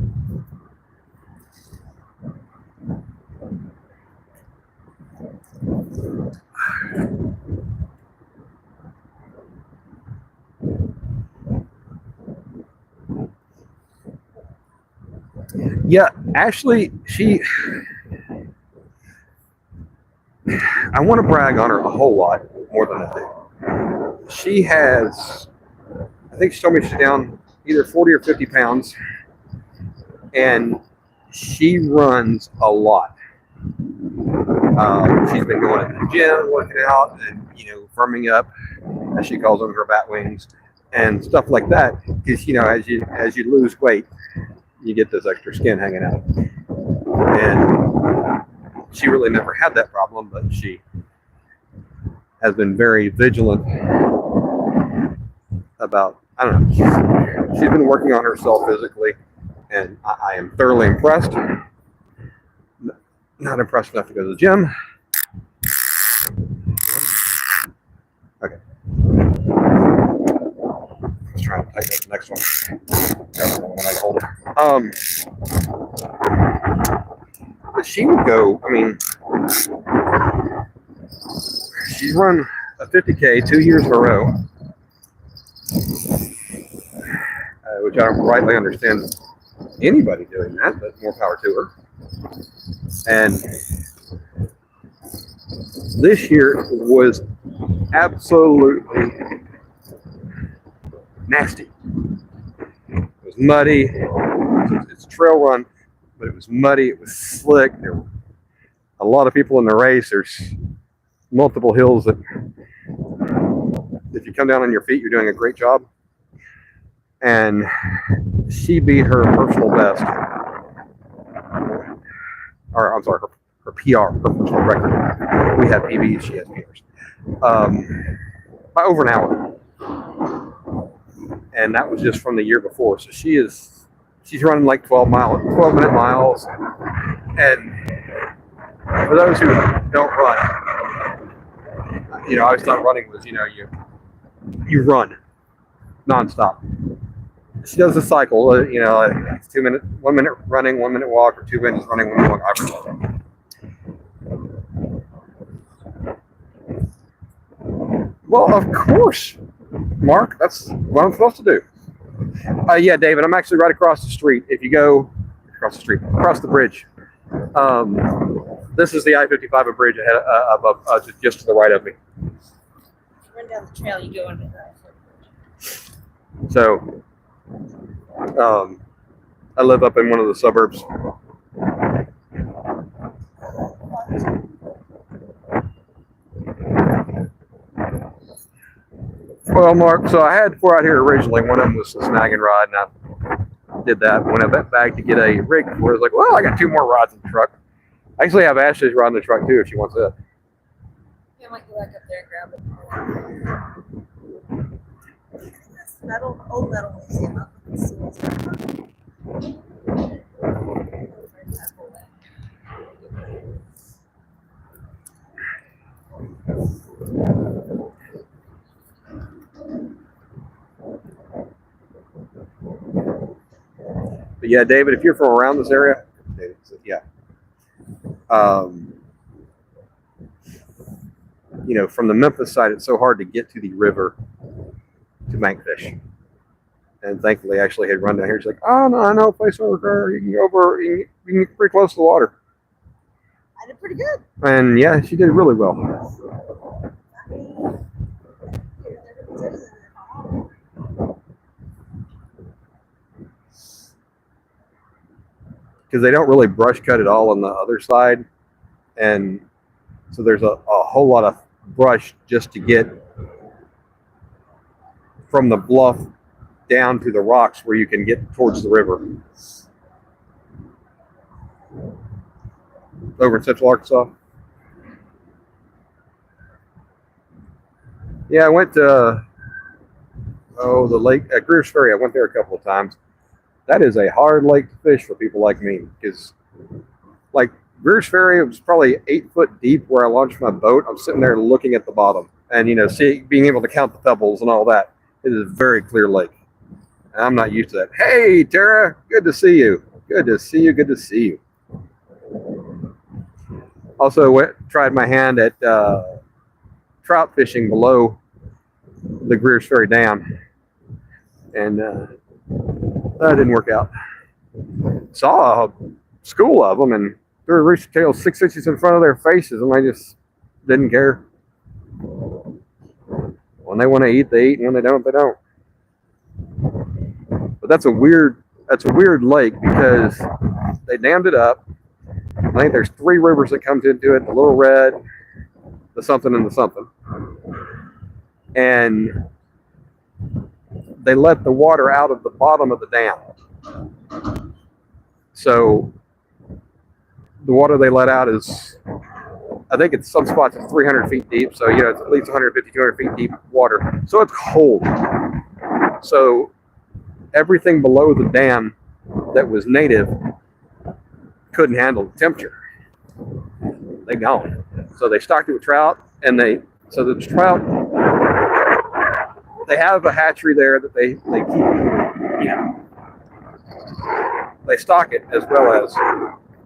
Yeah, Ashley, I want to brag on her a whole lot more than I do. She has, I think she told me she's down either 40 or 50 pounds, and she runs a lot. She's been going to the gym, working out, and, you know, firming up, as she calls them, her bat wings, and stuff like that. Because, you know, as you lose weight, you get this extra skin hanging out. And she really never had that problem, but she has been very vigilant about, I don't know, she's been working on herself physically, and I am thoroughly impressed. Not impressed enough to go to the gym. Okay. Let's try and tighten up the next one. That's the one I hold it. But she would go, I mean, she's run a 50K 2 years in a row, which I don't rightly understand anybody doing that, but more power to her. And this year was absolutely nasty. It was muddy. It's a trail run, but it was muddy. It was slick. There were a lot of people in the race. There's multiple hills that if you come down on your feet, you're doing a great job. And she beat her personal best. Or I'm sorry, her PR, her personal record. We have PBs, she has PRs. By over an hour. And that was just from the year before. So she's running like 12-minute miles. And for those who don't run, you know, I always thought running was, you know, you run nonstop. She does a cycle, you know, it's 2 minutes, 1 minute running, 1 minute walk, or 2 minutes running, 1 minute walk. Well, of course, Mark. That's what I'm supposed to do. Yeah, David, I'm actually right across the street. If you go across the street, across the bridge, this is the I-55 bridge ahead, above, just to the right of me. Run down the trail, you go under that. So, I live up in one of the suburbs. Well, Mark, so I had four out here originally. One of them was the snagging rod, and I did that. When I went back to get a rig for it, I was like, well, I got two more rods in the truck. I actually have Ashley's rod in the truck, too, if she wants that. Yeah, I might go back up there and grab it. That's metal, old metal museum up in the seals. But yeah, David, if you're from around this area, David said, yeah. You know, from the Memphis side, it's so hard to get to the river to bank fish. And thankfully, Ashley had run down here. She's like, oh, no, I know a place over there. You can go over, you can get pretty close to the water. I did pretty good. And yeah, she did really well. Because they don't really brush cut at all on the other side. And so there's a whole lot of brush just to get from the bluff down to the rocks where you can get towards the river. Over in Central Arkansas. Yeah, I went to the lake at Greer's Ferry. I went there a couple of times. That is a hard lake to fish for people like me, because like Greer's Ferry, it was probably 8 foot deep where I launched my boat. I'm sitting there looking at the bottom and, you know, being able to count the pebbles and all that. It is a very clear lake. And I'm not used to that. Hey, Tara, good to see you. Good to see you. Good to see you. Also tried my hand at trout fishing below the Greer's Ferry Dam. And that didn't work out. Saw a school of them and threw a rooster tail 6 inches in front of their faces, and I just didn't care. When they want to eat, they eat, and when they don't, they don't. But that's a weird lake because they dammed it up. I think there's 3 rivers that comes into it: the Little Red, the something, and the something. And they let the water out of the bottom of the dam. So the water they let out is, I think it's some spots it's 300 feet deep. So, you know, it's at least 150, 200 feet deep water. So it's cold. So everything below the dam that was native couldn't handle the temperature. They gone. So they stocked it with trout, and the trout, they have a hatchery there that they keep, you know, they stock it, as well as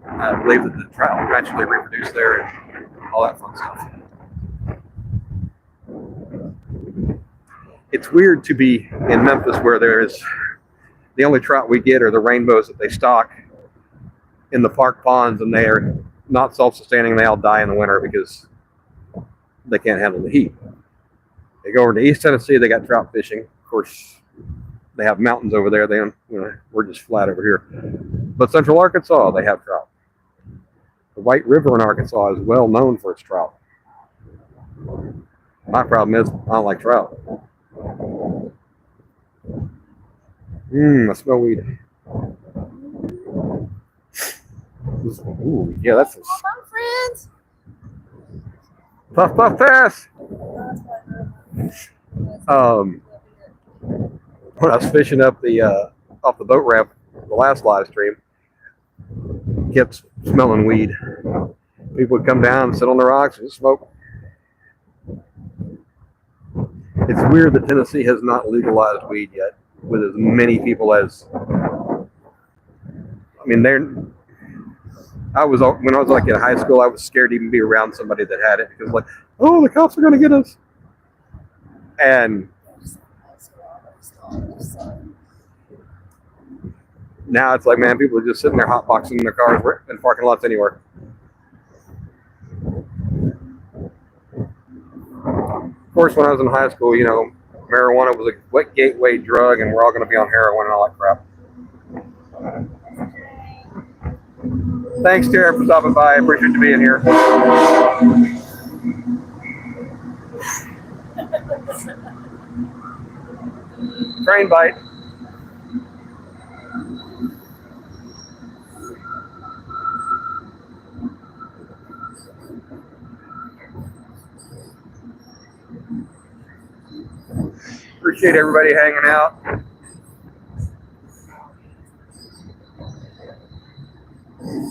I believe that the trout eventually reproduce there and all that fun stuff. It's weird to be in Memphis where there's the only trout we get are the rainbows that they stock in the park ponds, and they are not self-sustaining. They all die in the winter because they can't handle the heat. They go over to East Tennessee, they got trout fishing. Of course, they have mountains over there. Then, you know, we're just flat over here. But Central Arkansas, they have trout. The White River in Arkansas is well known for its trout. My problem is I don't like trout. I smell weed. Ooh, yeah, that's Come on, friends. puff puff pass. When I was fishing up the off the boat ramp, the last live stream, kept smelling weed. People would come down and sit on the rocks and smoke. It's weird that Tennessee has not legalized weed yet, with as many people as. I mean, when I was like in high school, I was scared to even be around somebody that had it, because like, oh, the cops are going to get us. And now it's like, man, people are just sitting there hotboxing in their cars in parking lots anywhere. Of course, when I was in high school, you know, marijuana was a wet gateway drug, and we're all going to be on heroin and all that crap. Thanks, Tara, for stopping by. I appreciate you being here. Train bite. Appreciate everybody hanging out.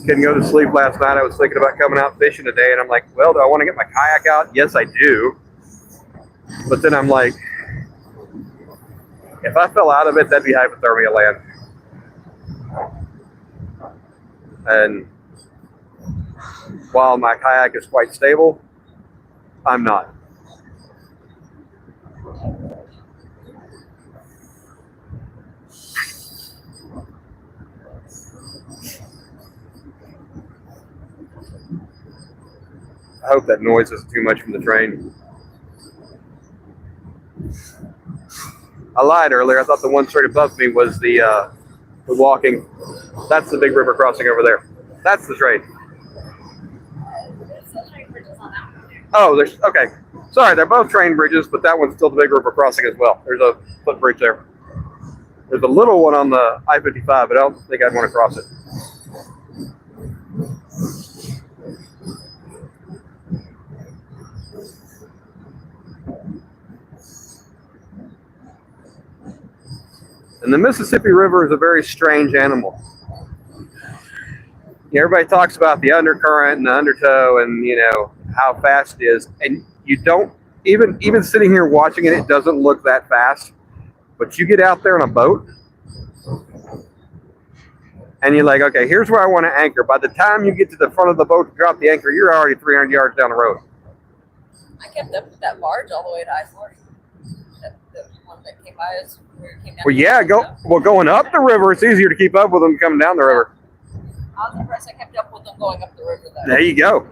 Couldn't go to sleep last night. I was thinking about coming out fishing today, and I'm like, well, do I want to get my kayak out? Yes, I do. But then I'm like, if I fell out of it, that'd be hypothermia land. And while my kayak is quite stable, I'm not. I hope that noise isn't too much from the train. I lied earlier. I thought the one straight above me was the walking. That's the big river crossing over there. That's the train. Oh, there's okay. Sorry, they're both train bridges, but that one's still the big river crossing as well. There's a footbridge there. There's a little one on the I-55, but I don't think I'd want to cross it. And the Mississippi River is a very strange animal. Everybody talks about the undercurrent and the undertow and, you know, how fast it is. And you don't, even sitting here watching it, it doesn't look that fast. But you get out there on a boat and you're like, okay, here's where I want to anchor. By the time you get to the front of the boat to drop the anchor, you're already 300 yards down the road. I kept up with that barge all the way to I-40. The one that came by us. Well, yeah, going up the river, it's easier to keep up with them coming down the river. I was impressed I kept up with them going up the river, though. There you go.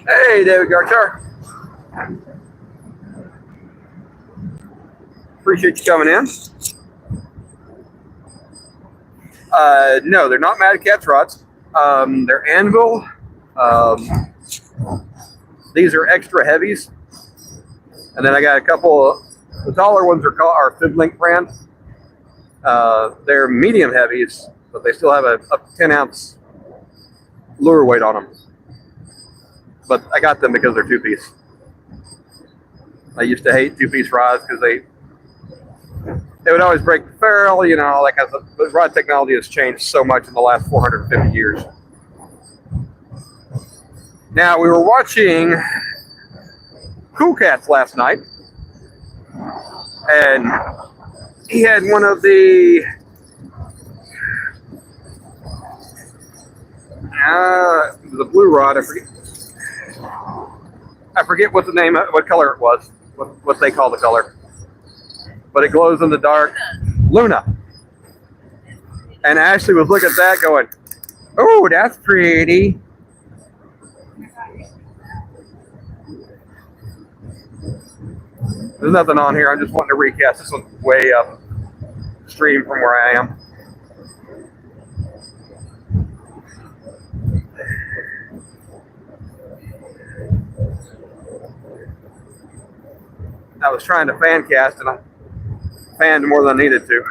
Hey, David Garchar. Appreciate you coming in. No, they're not Mad Cat's rods. They're Anvil. These are extra heavies. And then I got a couple, the taller ones are Fidlink brand. They're medium heavies, but they still have a 10-ounce lure weight on them. But I got them because they're two-piece. I used to hate two-piece rods because they would always break the ferrule, you know, like the rod technology has changed so much in the last 450 years. Now, we were watching Cool Cats last night, and he had one of the blue rod. I forget what the name, what color it was. what they call the color, but it glows in the dark. Luna. And Ashley was looking at that going, oh, that's pretty. There's nothing on here. I'm just wanting to recast. This one's way up stream from where I am. I was trying to fan cast and I fanned more than I needed to.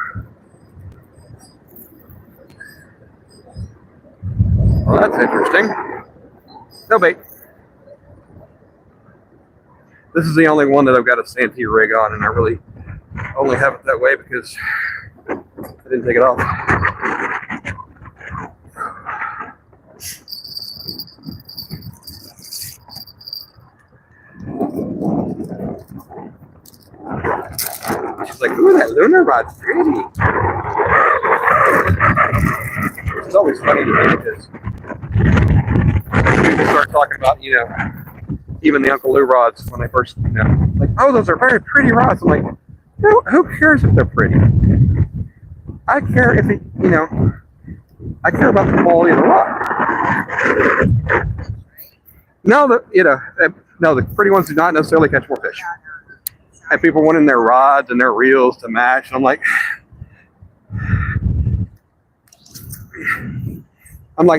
Well, that's interesting. No bait. This is the only one that I've got a Santee rig on, and I really only have it that way because I didn't take it off. She's like, ooh, that lunar rod's pretty. It's always funny to me because people start talking about, you know, even the Uncle Lou rods when they first, you know, like, oh, those are very pretty rods. I'm like, who cares if they're pretty? I care if it, you know, I care about the quality of the rod. No, the pretty ones do not necessarily catch more fish. And people wanting their rods and their reels to match. And I'm like,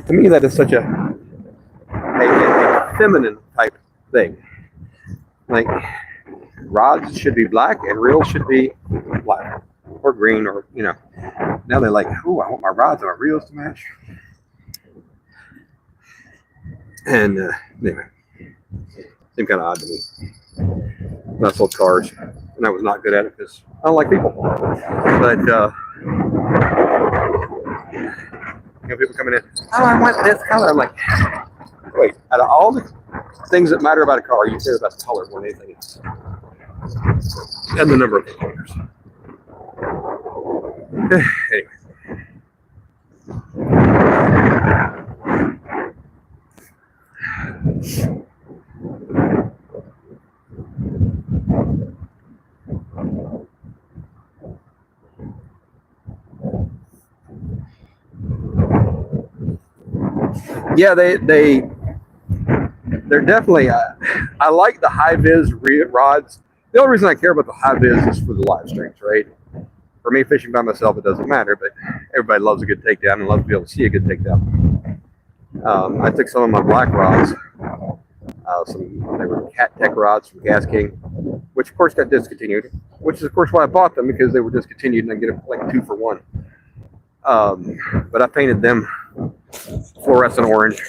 to me, that is such a feminine type thing. Like, rods should be black and reels should be black or green, or, you know. Now they're like, oh, I want my rods and my reels to match. And anyway, seemed kind of odd to me. I sold cars, and I was not good at it because I don't like people. But you know, people coming in, oh, I want this color. I'm like, wait, out of all the things that matter about a car, you care about the color more than anything else, and the number of colors. Anyway. Yeah, they're definitely. I like the high vis rods. The only reason I care about the high vis is for the live streams, right? For me, fishing by myself, it doesn't matter. But everybody loves a good takedown and loves to be able to see a good takedown. I took some of my black rods. They were Cat Tech rods from Gas King, which of course got discontinued. Which is of course why I bought them, because they were discontinued and I get like 2 for 1. But I painted them fluorescent orange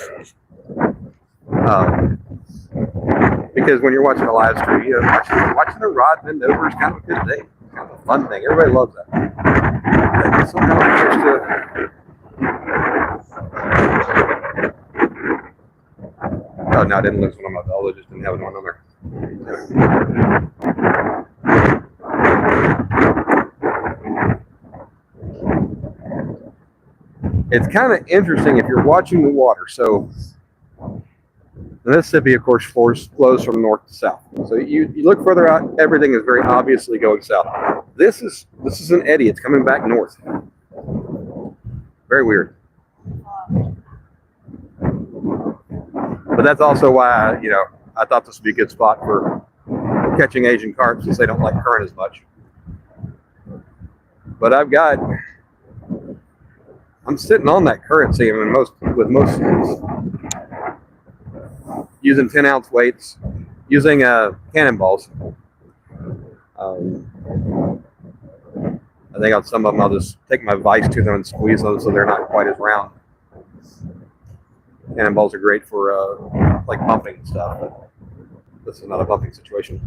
because when you're watching a live stream, you know, watching the rod bend over is kind of a good thing, kind of a fun thing. Everybody loves that. But somehow I'm supposed to. Oh no, I didn't lose one on my belt. I just didn't have one on there. It's kind of interesting if you're watching the water. So the Mississippi, of course, flows from north to south. So you look further out, everything is very obviously going south. This is an eddy. It's coming back north. Very weird. But that's also why, you know, I thought this would be a good spot for catching Asian carp since they don't like current as much. But I'm sitting on that current seam with most using 10-ounce weights, using cannonballs. I think on some of them I'll just take my vise to them and squeeze them so they're not quite as round. Cannonballs are great for like bumping and stuff, but this is not a bumping situation.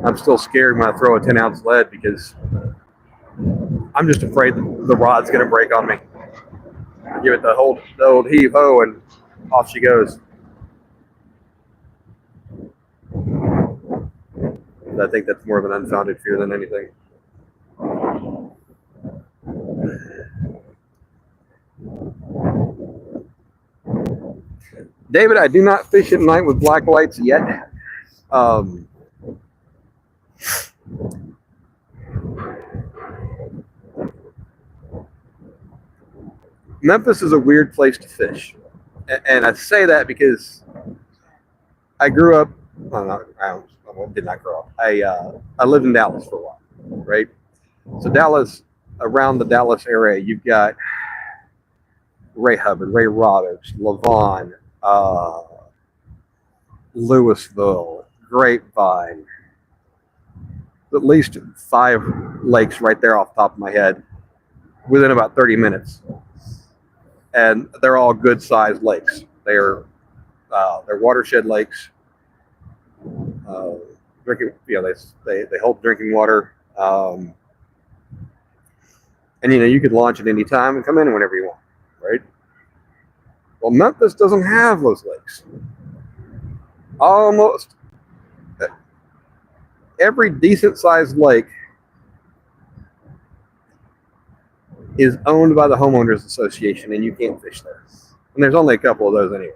I'm still scared when I throw a 10-ounce lead because I'm just afraid the rod's going to break on me. Give it the old heave-ho and off she goes. I think that's more of an unfounded fear than anything. David, I do not fish at night with black lights yet. Um, Memphis is a weird place to fish. And I say that because I grew up, well, did not grow up. I lived in Dallas for a while, right? So Dallas, around the Dallas area, you've got Ray Hubbard, Ray Roberts, Levon, Louisville, Grapevine, at least 5 lakes right there off the top of my head within about 30 minutes. And they're all good sized lakes. They're watershed lakes. Drinking, they hold drinking water. And you could launch at any time and come in whenever you want, right? Well, Memphis doesn't have those lakes. Almost every decent sized lake is owned by the homeowners association, and you can't fish there. And there's only a couple of those anyway.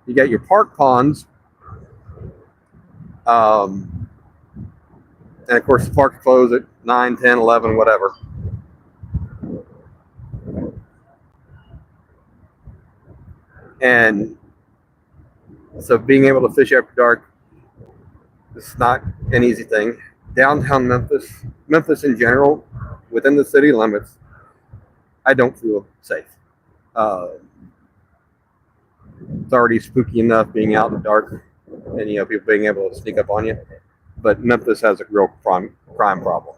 You got your park ponds, and of course the parks close at 9, 10, 11, whatever. And so being able to fish after dark is not an easy thing. Downtown Memphis in general, within the city limits, I don't feel safe. It's already spooky enough being out in the dark and people being able to sneak up on you. But Memphis has a real crime problem.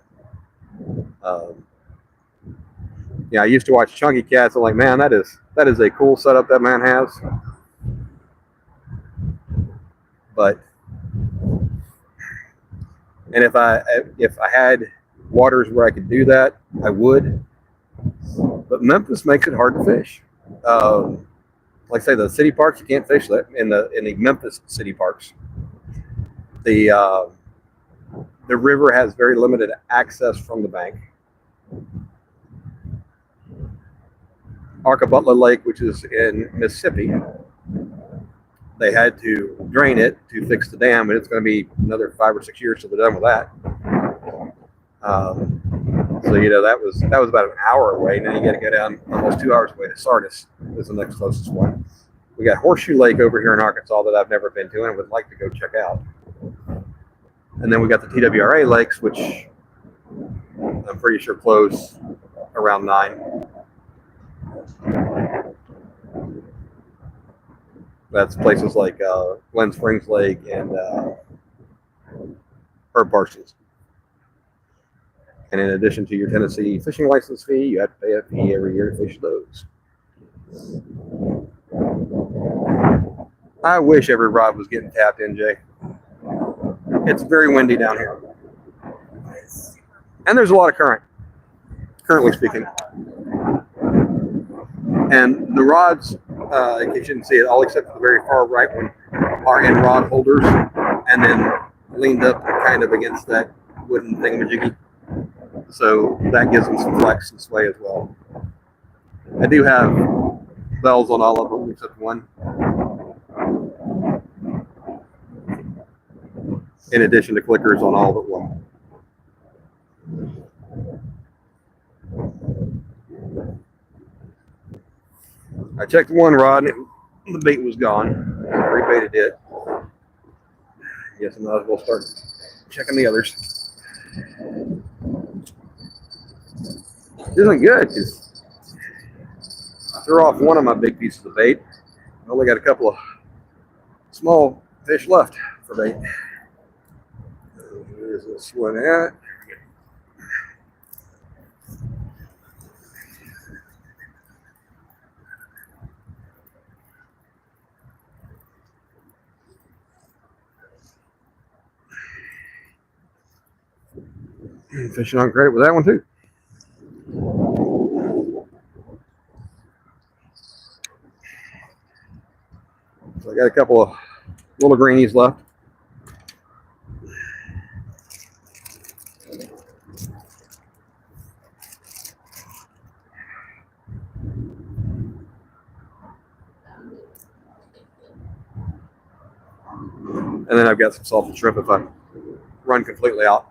I used to watch Chunky Cats. I'm like, man, that is a cool setup that man has. But and if I had waters where I could do that, I would. But Memphis makes it hard to fish. Like I say, the city parks, you can't fish that in the Memphis city parks. The river has very limited access from the bank. Arca Butler Lake, which is in Mississippi, they had to drain it to fix the dam, and it's going to be another 5 or 6 years till they're done with that. So that was about an hour away. Now you got to go down almost 2 hours away to Sardis is the next closest one. We got Horseshoe Lake over here in Arkansas that I've never been to and would like to go check out. And then we got the TWRA lakes, which I'm pretty sure close around 9. That's places like Glen Springs Lake and Herb Parsons. And in addition to your Tennessee fishing license fee, you have to pay a fee every year to fish those. I wish every rod was getting tapped in, Jay. It's very windy down here. And there's a lot of current, currently speaking. And the rods, in case you didn't see it, all except for the very far right one, are in rod holders and then leaned up kind of against that wooden thingamajiggy. So that gives them some flex and sway as well. I do have bells on all of them except one. In addition to clickers on all but one. I checked one rod and the bait was gone. I rebaited it. Guess I might as well start checking the others. This isn't good because I threw off one of my big pieces of bait. I only got a couple of small fish left for bait. Where's this one at? Fishing on credit with that one too. So I got a couple of little greenies left. And then I've got some salted shrimp if I run completely out.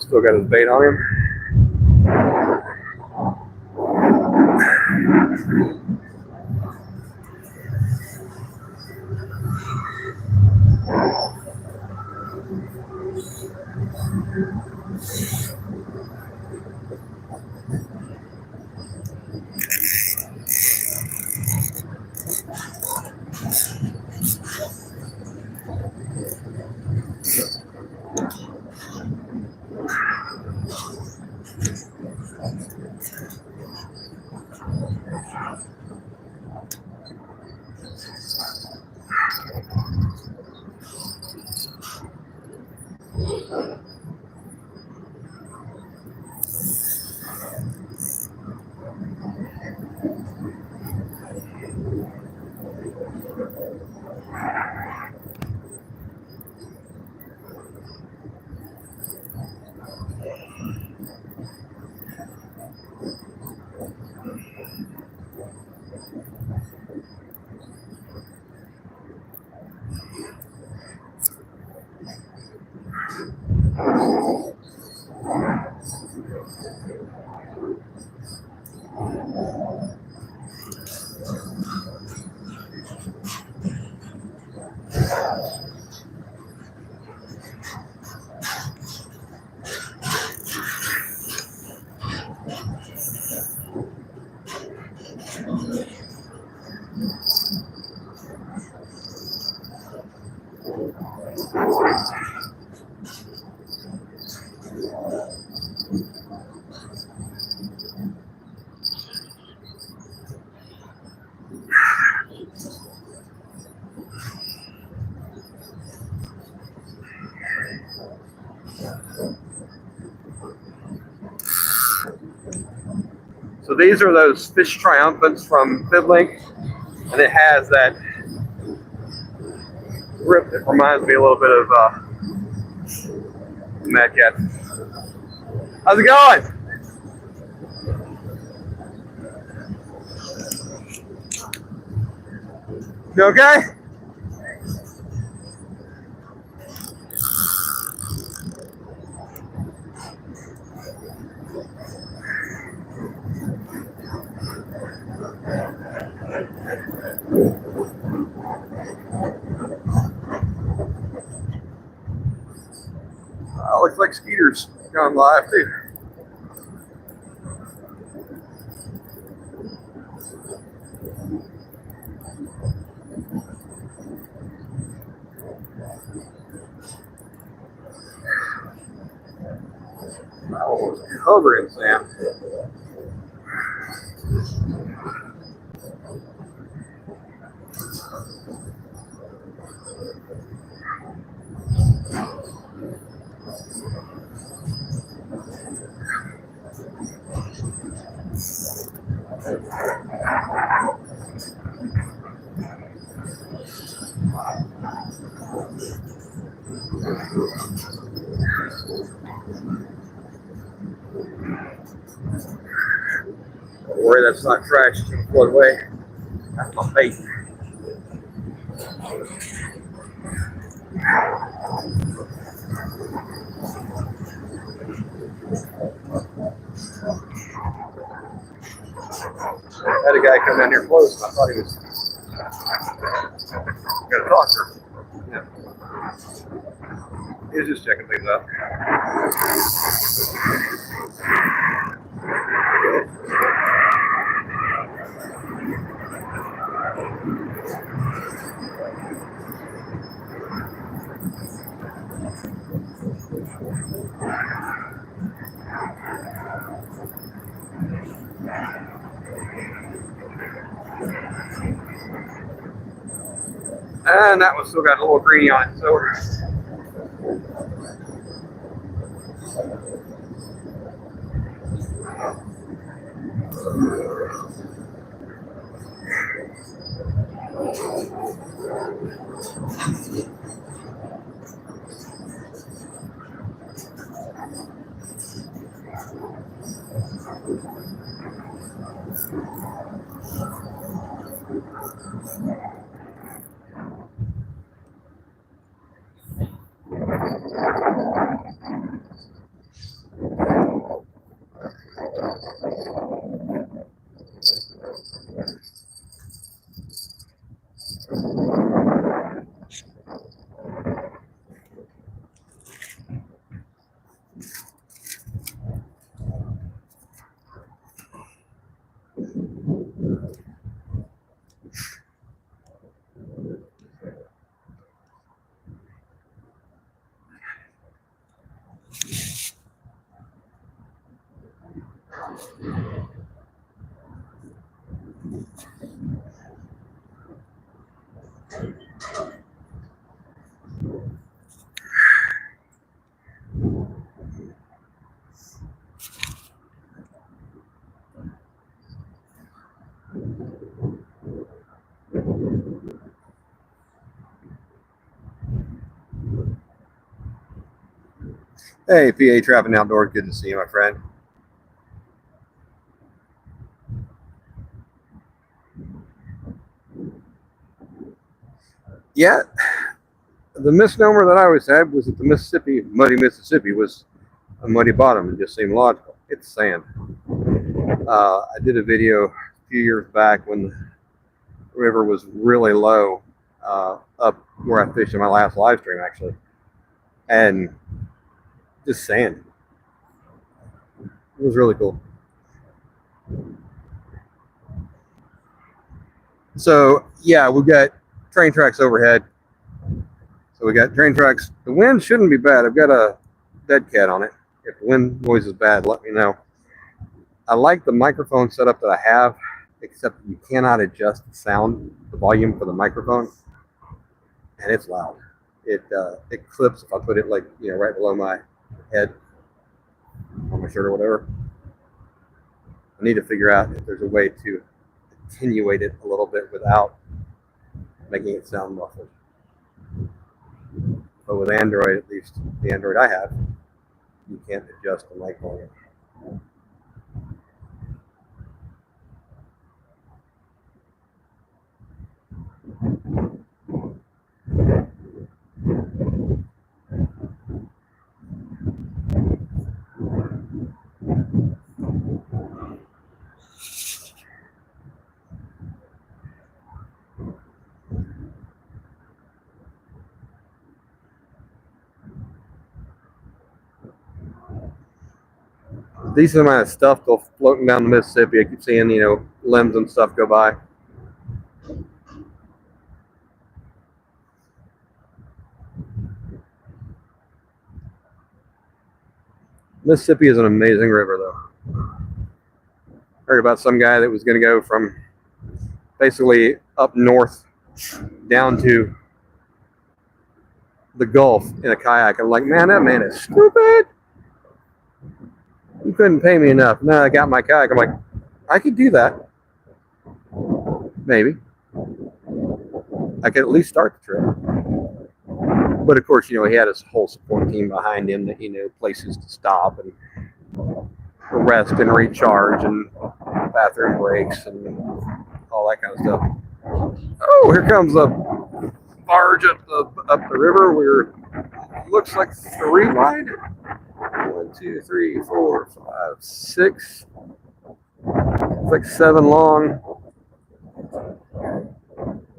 Still got his bait on him. So these are those fish triumphants from Fiddlink, and it has that grip that reminds me a little bit of Mad Cat. How's it going? You okay? Looks like Skeeter's gone live too. I was covering Sam. Don't worry, that's not trash. It's going to float away. That's my bait. I had a guy come down here close, and I thought he was going to talk to her. Yeah. He was just checking things out. And that one still got a little greeny on it, so hey, PA Trapping Outdoors, good to see you, my friend. Yeah, the misnomer that I always had was that the Mississippi, muddy Mississippi, was a muddy bottom. It just seemed logical. It's sand. I did a video a few years back when the river was really low, up where I fished in my last live stream, actually, and just sand. It was really cool. So yeah, we've got train tracks overhead. So we got train tracks. The wind shouldn't be bad. I've got a dead cat on it. If the wind noise is bad, let me know. I like the microphone setup that I have, except you cannot adjust the sound, the volume for the microphone, and it's loud. It clips if I put it, like, you know, right below my head on my shirt or whatever. I need to figure out if there's a way to attenuate it a little bit without making it sound muffled. But with Android, at least the Android I have, you can't adjust the mic volume. Decent amount of stuff still floating down the Mississippi. I keep seeing, you know, limbs and stuff go by. Mississippi is an amazing river, though. Heard about some guy that was going to go from basically up north down to the Gulf in a kayak. I'm like, man, that man is stupid. You couldn't pay me enough. No, I got my kayak. I'm like, I could do that. Maybe. I could at least start the trip. But of course, you know, he had his whole support team behind him that, you know, places to stop and rest and recharge and bathroom breaks and all that kind of stuff. Oh, here comes a barge up the river. We're looks like 3 wide. 1, 2, 3, 4, 5, 6. It's like 7 long. I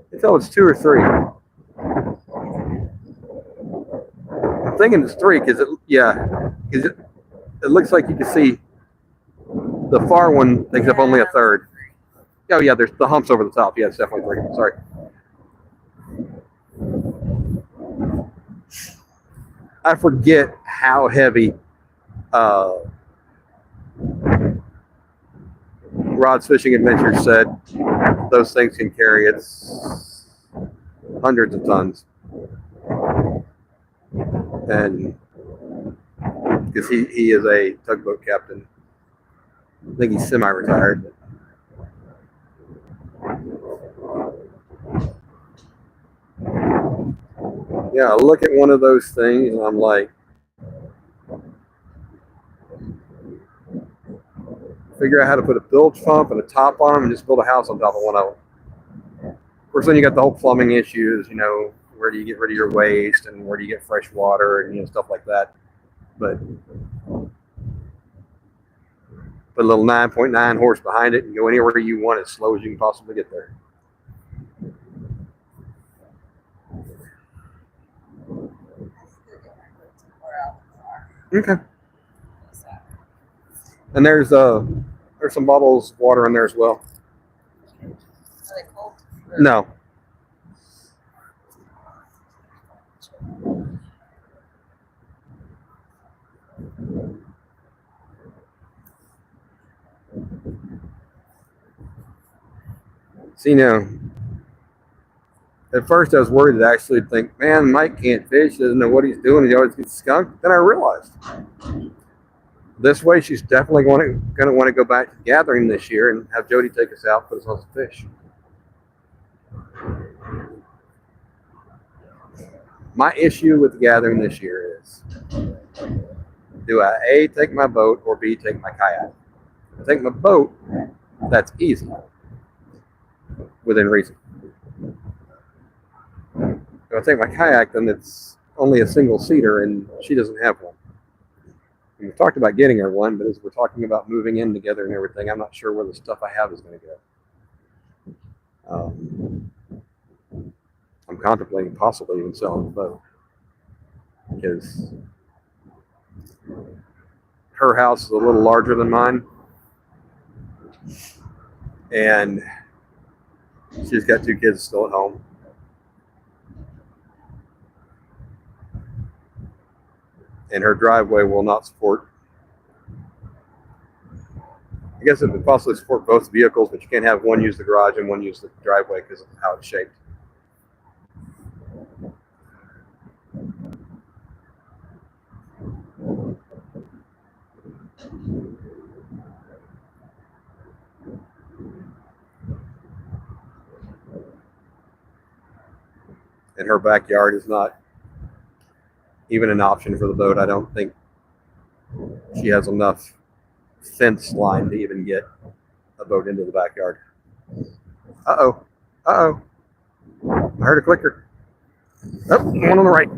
can tell it's 2 or 3. I'm thinking it's 3 because it looks like you can see the far one takes up only a third. Oh yeah, there's the humps over the top. Yeah, it's definitely 3. Sorry. I forget how heavy Rod's Fishing Adventures said those things can carry. It's hundreds of tons. And because he is a tugboat captain. I think he's semi-retired. Yeah, I look at one of those things and I'm like, figure out how to put a bilge pump and a top on them and just build a house on top of one of them. Of course, then you got the whole plumbing issues, where do you get rid of your waste and where do you get fresh water and stuff like that. But put a little 9.9 horse behind it and go anywhere you want as slow as you can possibly get there. Okay. And there's some bottles of water in there as well. Are they cold? No. See now, at first I was worried that I actually think, man, Mike can't fish, doesn't know what he's doing, he always gets skunked. Then I realized this way she's definitely going to want to go back to gathering this year and have Jody take us out, put us on some fish. My issue with gathering this year is, do I A, take my boat, or B, take my kayak? If I take my boat, that's easy, within reason. If I take my kayak, then it's only a single seater, and she doesn't have one. And we've talked about getting her one, but as we're talking about moving in together and everything, I'm not sure where the stuff I have is going to go. I'm contemplating possibly even selling the boat because her house is a little larger than mine, and she's got 2 kids still at home. And her driveway will not support. I guess it would possibly support both vehicles, but you can't have one use the garage and one use the driveway because of how it's shaped. And her backyard is not even an option for the boat. I don't think she has enough fence line to even get a boat into the backyard. Uh-oh. Uh-oh. I heard a clicker. Oh, one on the right.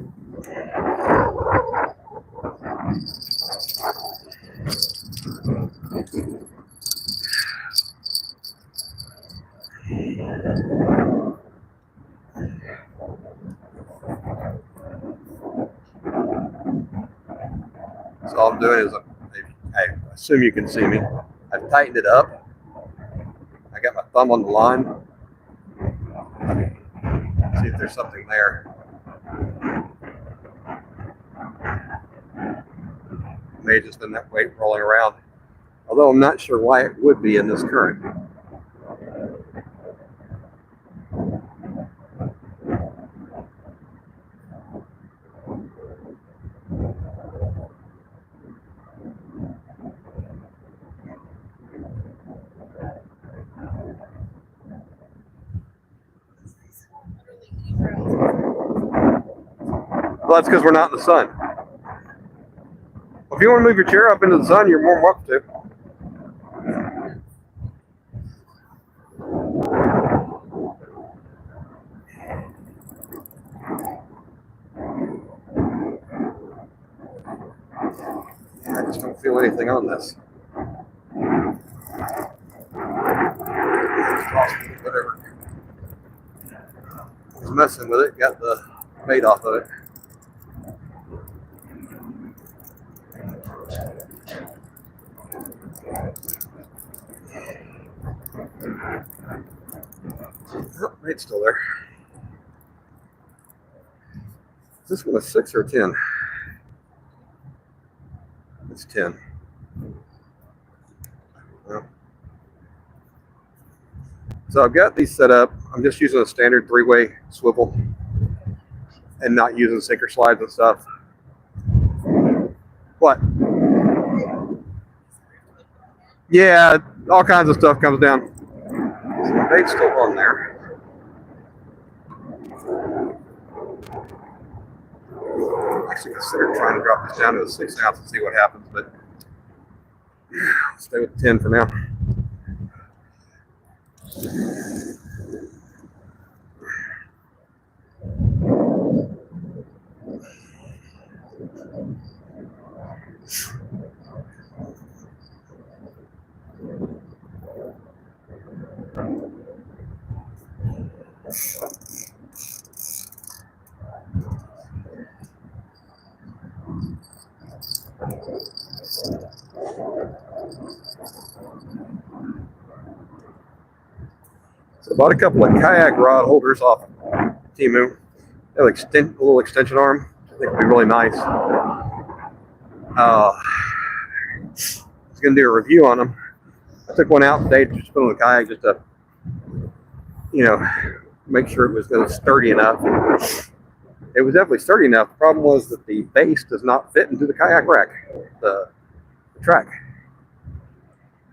So all I'm doing is, I assume you can see me, I've tightened it up. I got my thumb on the line. See if there's something there. May have just been that weight rolling around. Although I'm not sure why it would be in this current. Well, that's because we're not in the sun. Well, if you want to move your chair up into the sun, you're more than welcome to. don't feel anything on this. Whatever. I was messing with it, got the bait off of it. Oh, bait's still there. Is this one a 6 or a 10? It's 10. Well, so I've got these set up. I'm just using a standard 3-way swivel and not using sinker slides and stuff. What? Yeah, all kinds of stuff comes down. So the bait's still on there. Actually consider trying to drop this down to a 6 ounce and see what happens, but I'll stay with 10 for now. So I bought a couple of kayak rod holders off Temu. They have a little extension arm. I think would be really nice. I was going to do a review on them. I took one out today to just put on the kayak just to, make sure it was going to sturdy enough. It was definitely sturdy enough. The problem was that the base does not fit into the kayak rack, the track.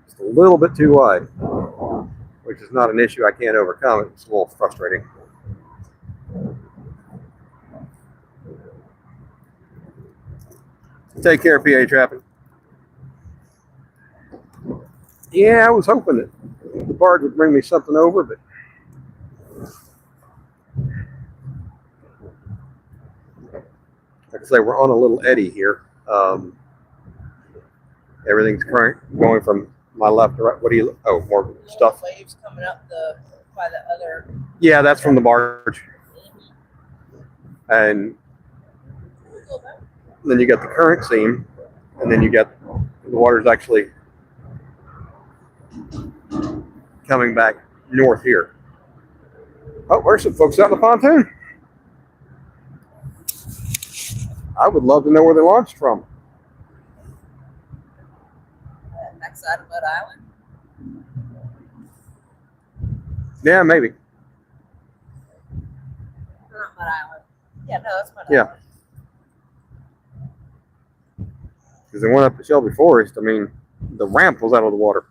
Just a little bit too wide, which is not an issue I can't overcome. It's a little frustrating. Take care, PA Trapping. Yeah, I was hoping that the barge would bring me something over, but like I say, we're on a little eddy here. Everything's going from my left to right. What do you? Oh, more stuff. Waves coming up by the other. Yeah, that's from the barge. And then you got the current seam, and then you got the water's actually coming back north here. Oh, there's some folks out in the pontoon. I would love to know where they launched from. Backside of Mud Island. Yeah, maybe. Not Mud Island. Yeah, no, that's Mud Yeah. Island. Because they went up to Shelby Forest. I mean, the ramp was out of the water.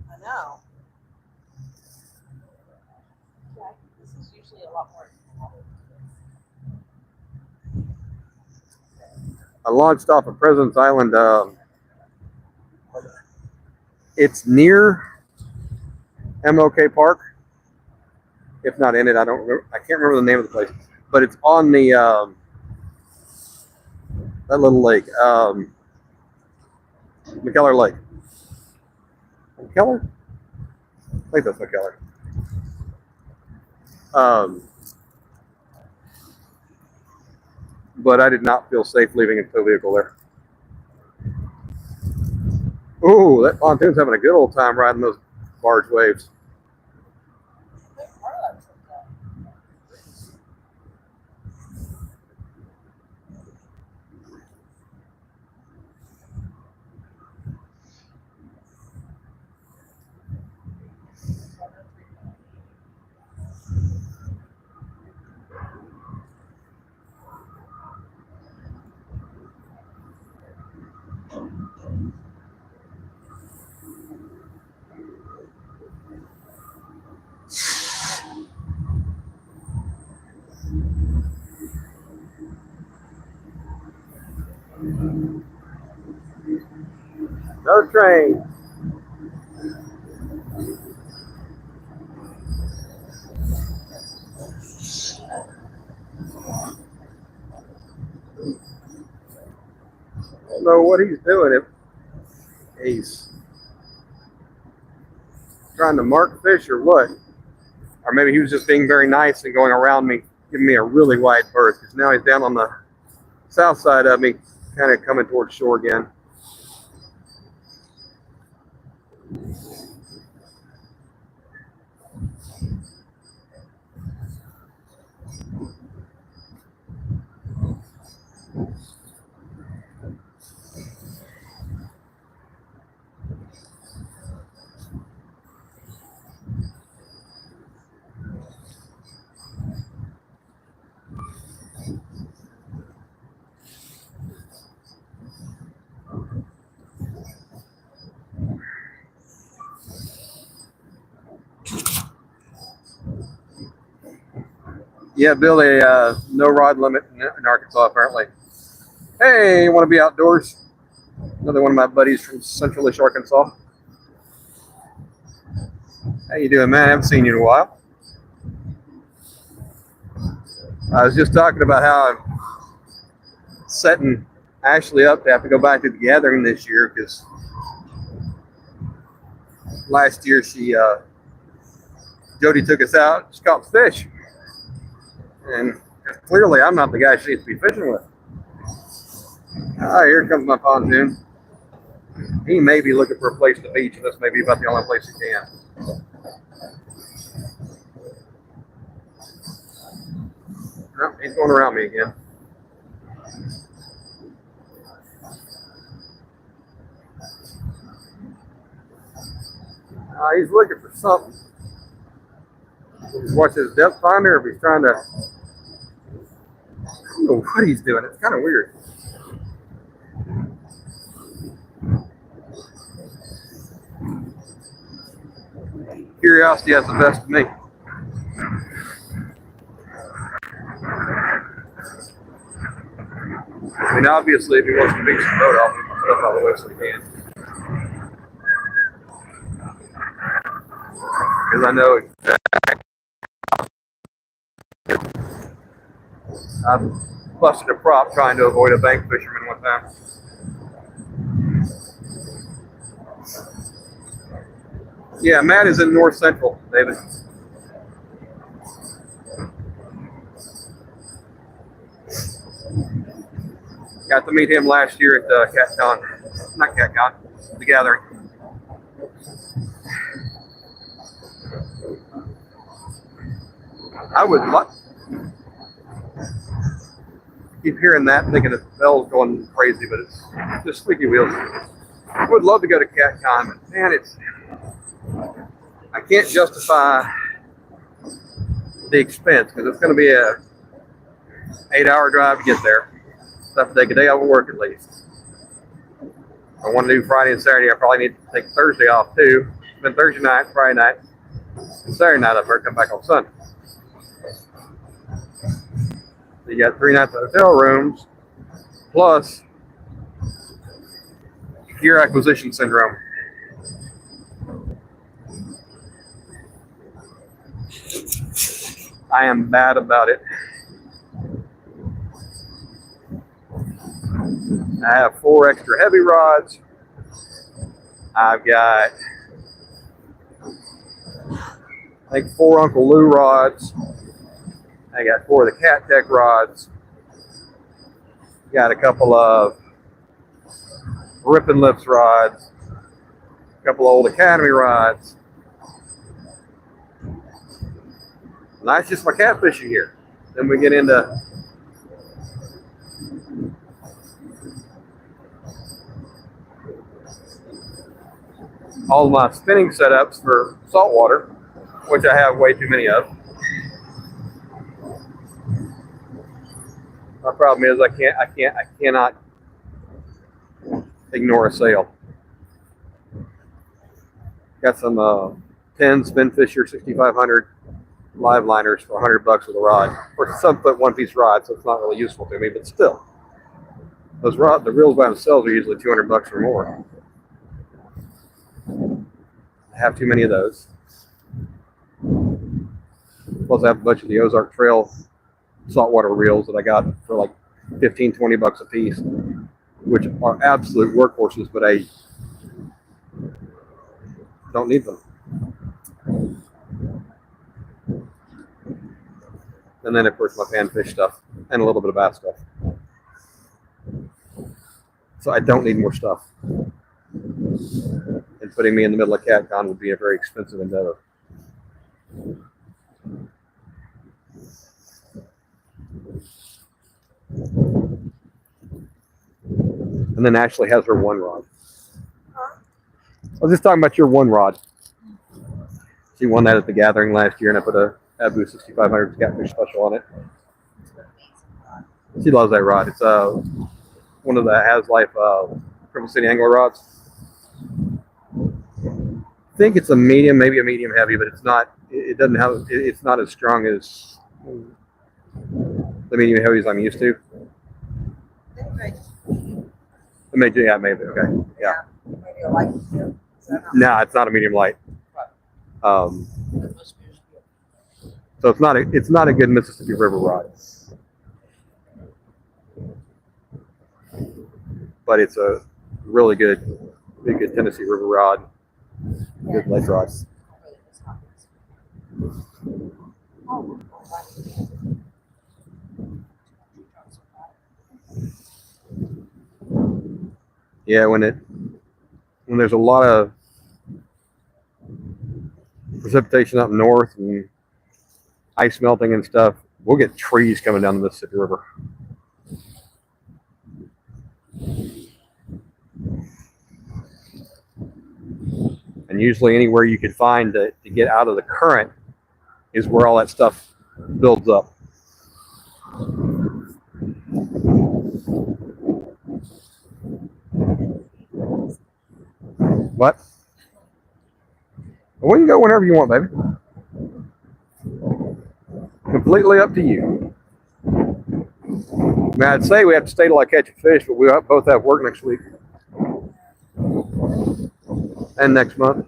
I know. Yeah, this is usually a lot more. I launched off of President's Island. It's near MLK Park. If not in it, I don't remember. I can't remember the name of the place, but it's on the that little lake, McKellar Lake. McKellar? I think that's McKellar. But I did not feel safe leaving a tow vehicle there. Ooh, that pontoon's having a good old time riding those barge waves. No train. I don't know what he's doing. Ace. Trying to mark fish or what? Or maybe he was just being very nice and going around me, giving me a really wide berth, because now he's down on the south side of me, kind of coming towards shore again. Yeah, Billy, no rod limit in Arkansas, apparently. Hey, want to be outdoors? Another one of my buddies from Central-ish Arkansas. How you doing, man? I haven't seen you in a while. I was just talking about how I'm setting Ashley up to have to go back to the gathering this year, because last year Jody took us out, she caught fish. And clearly I'm not the guy she needs to be fishing with. Ah, here comes my pontoon. He may be looking for a place to beach, and this may be about the only place he can. Oh, he's going around me again. He's looking for something. He's watching his depth finder, if he's trying to, I don't know what he's doing. It's kind of weird. Curiosity has the best of me. I mean, obviously, if he wants to beat some boat, I'll move stuff out of the way so he can. Because I know I've busted a prop trying to avoid a bank fisherman one time. Yeah, Matt is in North Central, David. Got to meet him last year at CatCon. Not CatCon, the gathering. I would love. Keep hearing that, thinking the bell's going crazy, but it's just squeaky wheels. I would love to go to CatCon, but man, I can't justify the expense, because it's going to be a 8-hour drive to get there. So I have to take a day off of work at least. If I want to do Friday and Saturday, I probably need to take Thursday off too. Then Thursday night, Friday night, and Saturday night, I've got to come back on Sunday. So you got 3 nights of hotel rooms, plus gear acquisition syndrome. I am bad about it. I have 4 extra heavy rods. I've got, I think, 4 Uncle Lou rods. I got 4 of the Cat Tech rods. Got a couple of Rip and Lips rods. A couple of old Academy rods. And that's just my catfishing gear. Then we get into all my spinning setups for saltwater, which I have way too many of. My problem is I cannot ignore a sail. Got some 10 Spin Fisher 6500 live liners for $100 with a rod. Of course, it's 7-foot one-piece rod, so it's not really useful to me, but still. Those rods, the reels by themselves are usually $200 or more. I have too many of those. Plus, I have a bunch of the Ozark Trail saltwater reels that I got for like $15-20 a piece, which are absolute workhorses, but Don't need them. And then, of course, my panfish stuff and a little bit of bass stuff. So I don't need more stuff. And putting me in the middle of CatCon would be a very expensive endeavor. And then Ashley has her one rod. I was just talking about your one rod. She won that at the gathering last year, and I put a Abu 6500 Catfish special on it. She loves that rod. It's one of the Has Life Triple City Angler rods. I think it's a medium, maybe a medium heavy, but it's not. It doesn't have. It's not as strong as the medium heavies I'm used to. Maybe, yeah, maybe. Okay, yeah. Maybe a light too. No, it's not a medium light. So it's not a good Mississippi River rod, but it's a really good Tennessee River rod, good ledge rod. Yeah, when there's a lot of precipitation up north and ice melting and stuff, we'll get trees coming down the Mississippi River. And usually anywhere you could find to get out of the current is where all that stuff builds up. What? We can go whenever you want, baby. Completely up to you. I mean, I'd say we have to stay till I catch a fish, but we both have work next week and next month.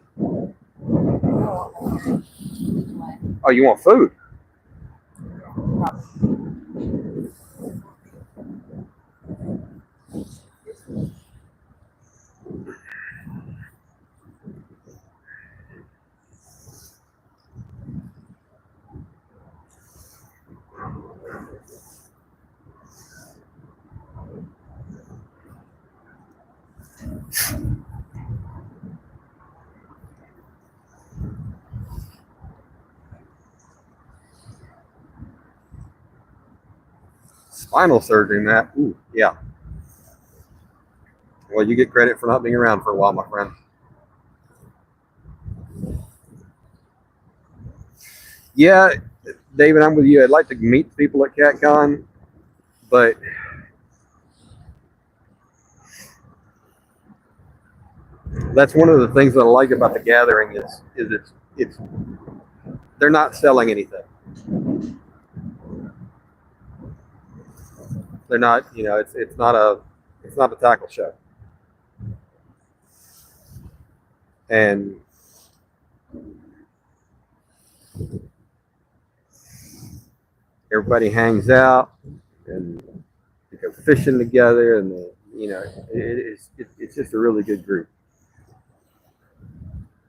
Oh, you want food? Spinal surgery, Matt. Ooh, yeah. Well, you get credit for not being around for a while, my friend. Yeah, David, I'm with you. I'd like to meet people at CatCon, but that's one of the things that I like about the gathering is it's they're not selling anything. They're not, it's not a tackle show. And everybody hangs out and they go fishing together, and it's just a really good group.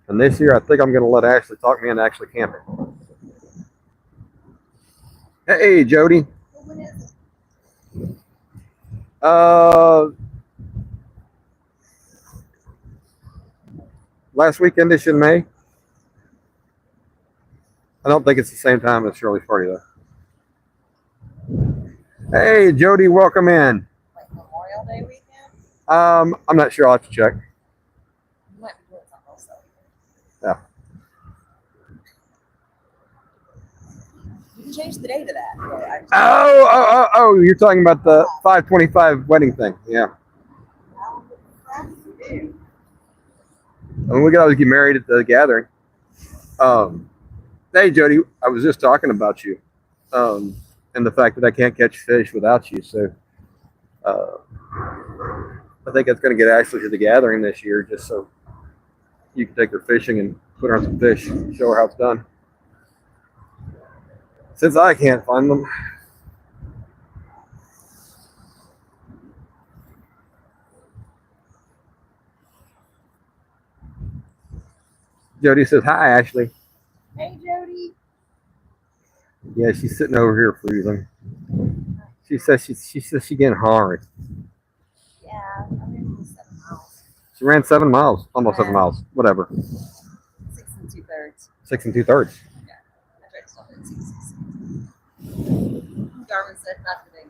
And this year, I think I'm going to let Ashley talk me into actually camping. Hey, Jody. Last weekend ish in May. I don't think it's the same time as Shirley's party though. Hey, Jody, welcome in. Like Memorial Day weekend? I'm not sure. I'll have to check. You might be doing something else though. Yeah. You can change the day to that. Oh, you're talking about the 525 wedding thing. Yeah. I mean, we could always get married at the gathering. Hey, Jody, I was just talking about you and the fact that I can't catch fish without you. So I think that's going to get Ashley to the gathering this year just so you can take her fishing and put her on some fish, show her how it's done. Since I can't find them. Jody says, hi, Ashley. Hey, Jody. Yeah, she's sitting over here freezing. She says she getting hungry. Yeah, I'm in 7 miles. She ran 7 miles, almost 7 Yeah. miles, whatever. 6 2/3. 6 2/3. Yeah, I tried to stop at 6. Darwin said not today.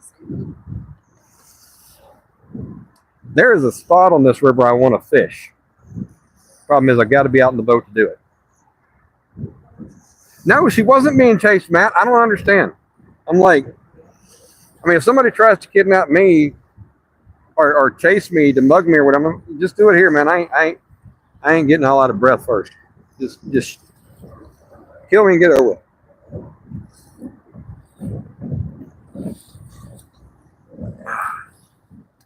So. There is a spot on this river I want to fish. Problem is, I got to be out in the boat to do it. No, she wasn't being chased, Matt. I don't understand. I'm like, I mean, if somebody tries to kidnap me or chase me to mug me or whatever, just do it here, man. I ain't getting all out of breath first. Just kill me and get it over with.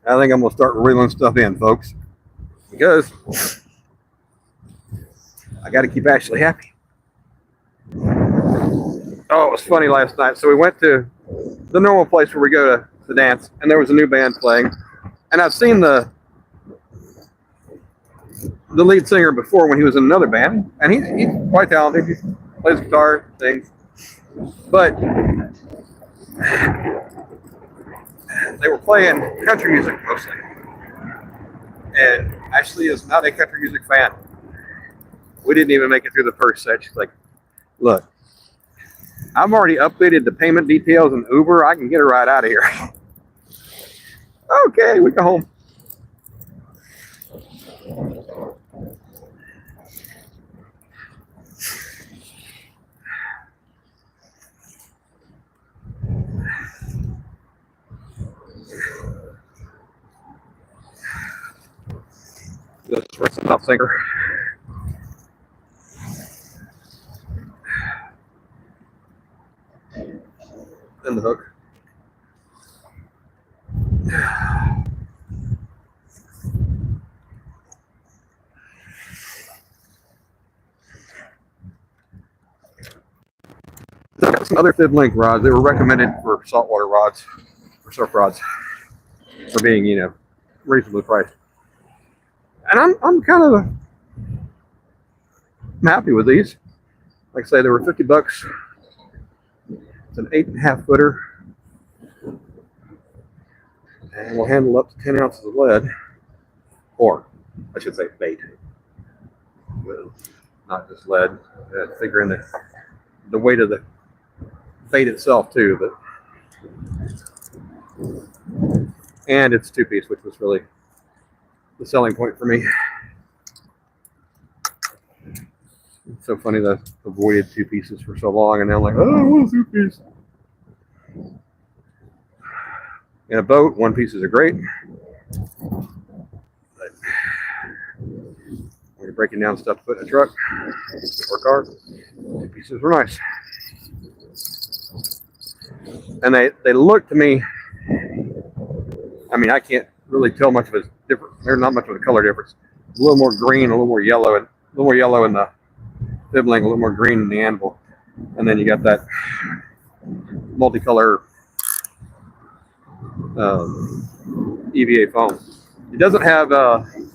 I think I'm gonna start reeling stuff in, folks, because I got to keep Ashley happy. Oh, it was funny last night. So we went to the normal place where we go to dance, and there was a new band playing, and I've seen the lead singer before when he was in another band, and he's quite talented. He plays guitar, sings, but they were playing country music mostly, and Ashley is not a country music fan. We didn't even make it through the first set. She's like, look, I've already updated the payment details in Uber. I can get her right out of here. Okay, we go home. Just for some top sinker. And the hook. I got some other fib link rods. They were recommended for saltwater rods, for surf rods, for being, reasonably priced. And I'm kind of happy with these. Like I say, they were $50. It's an 8.5 footer, and will handle up to 10 ounces of lead, or I should say bait, not just lead. Figure in the weight of the bait itself too, but and it's 2-piece, which was really the selling point for me. It's so funny that I avoided 2 pieces for so long, and now I'm like, oh, I want a 2-piece. In a boat, 1 pieces are great, but when you're breaking down stuff to put in a truck or car, 2 pieces were nice. And they look to me, I mean, I can't really tell much of a difference. There's not much of a color difference. A little more green, a little more yellow, and a little more yellow in the sibling, a little more green in the anvil. And then you got that multicolor EVA foam. It doesn't have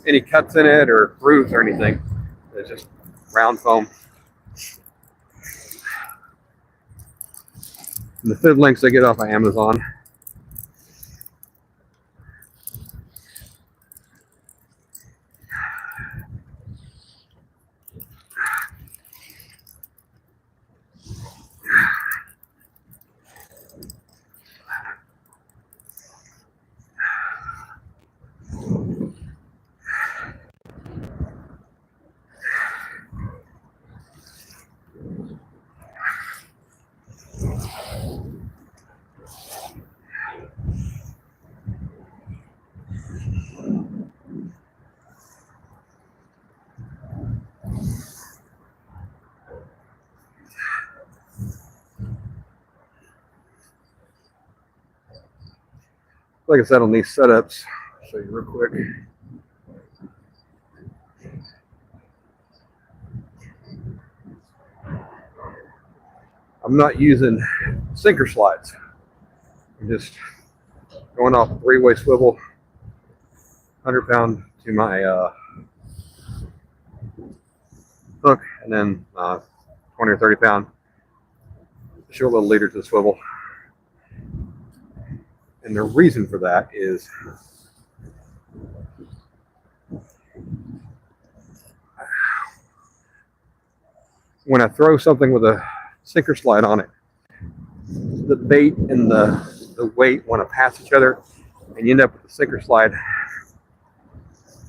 any cuts in it or grooves or anything. It's just round foam. And the fib links I get off of Amazon. Like I said, on these setups, I'll show you real quick. I'm not using sinker slides. I'm just going off a 3-way swivel, 100-pound to my hook, and then 20 or 30 pound short little leader to the swivel. And the reason for that is when I throw something with a sinker slide on it, the bait and the weight want to pass each other, and you end up with the sinker slide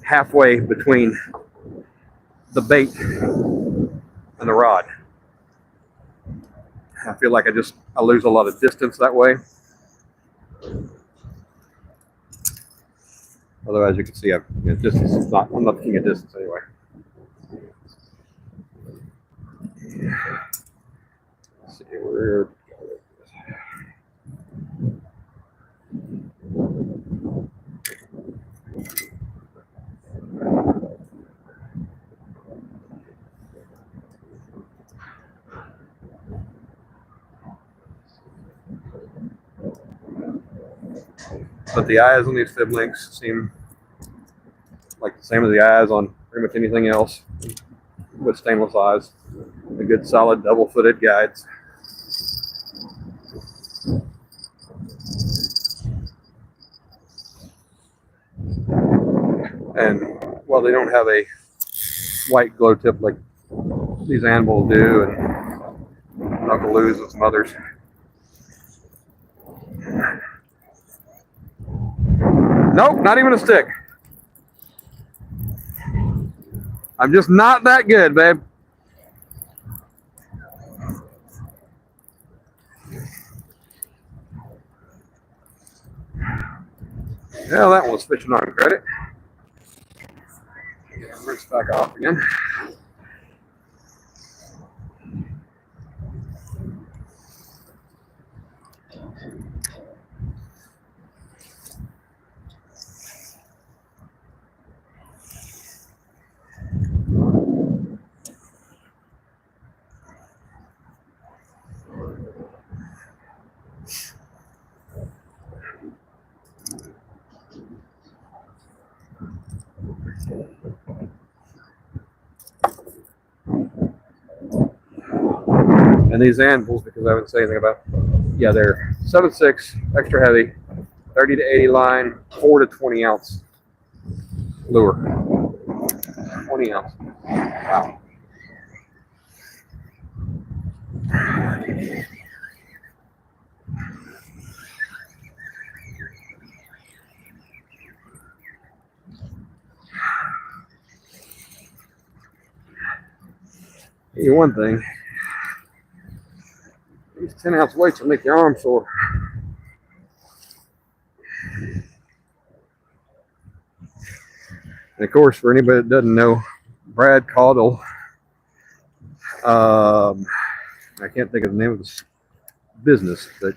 halfway between the bait and the rod. I feel like I lose a lot of distance that way. Although, as you can see, distance is not. I'm not looking at distance anyway. Let's see where. But the eyes on these fib links seem like the same as the eyes on pretty much anything else with stainless eyes. The good solid double-footed guides. And while they don't have a white glow tip like these animals do, and Knuckaloos and some others, nope, not even a stick. I'm just not that good, babe. Well, that one's fishing on credit. Get our rinse back off again. And these anvils, because I haven't said anything about, yeah, they're 7.6 extra heavy, 30 to 80 line, 4 to 20 ounce lure. 20 ounce. Wow. One thing, these 10 ounce weights will make your arm sore. And of course, for anybody that doesn't know, Brad Caudle, I can't think of the name of this business, but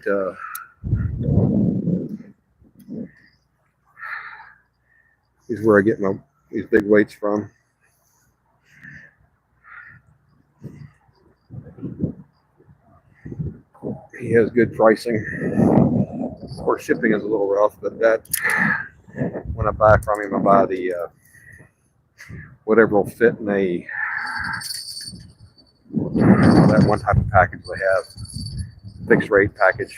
is where I get these big weights from. He has good pricing. Of course, shipping is a little rough, but that when I buy from him, I buy the whatever will fit in that one type of package they have, fixed rate package.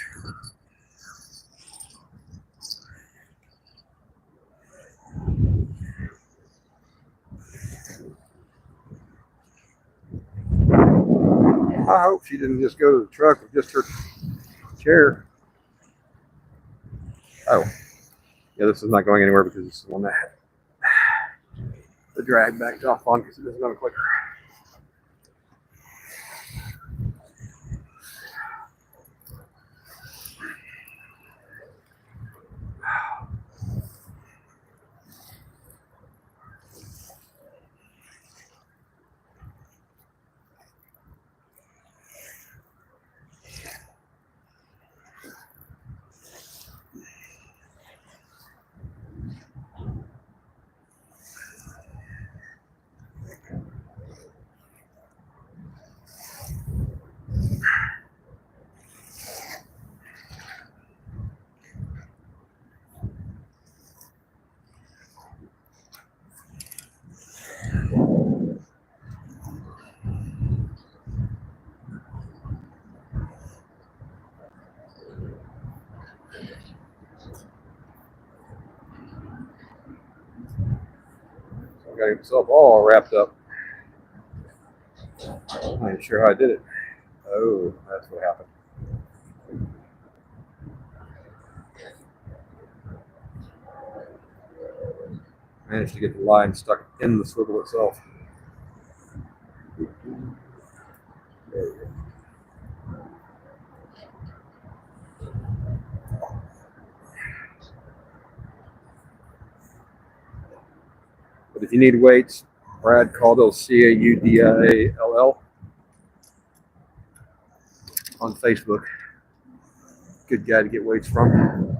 I hope she didn't just go to the truck with just her chair. Oh, yeah, this is not going anywhere because this is one that the drag backed off on because it doesn't have a clicker. got himself all wrapped up. I ain't sure how I did it. Oh, that's what happened. Managed to get the line stuck in the swivel itself. There we go. But if you need weights, Brad Caudill, Caudill, on Facebook. Good guy to get weights from.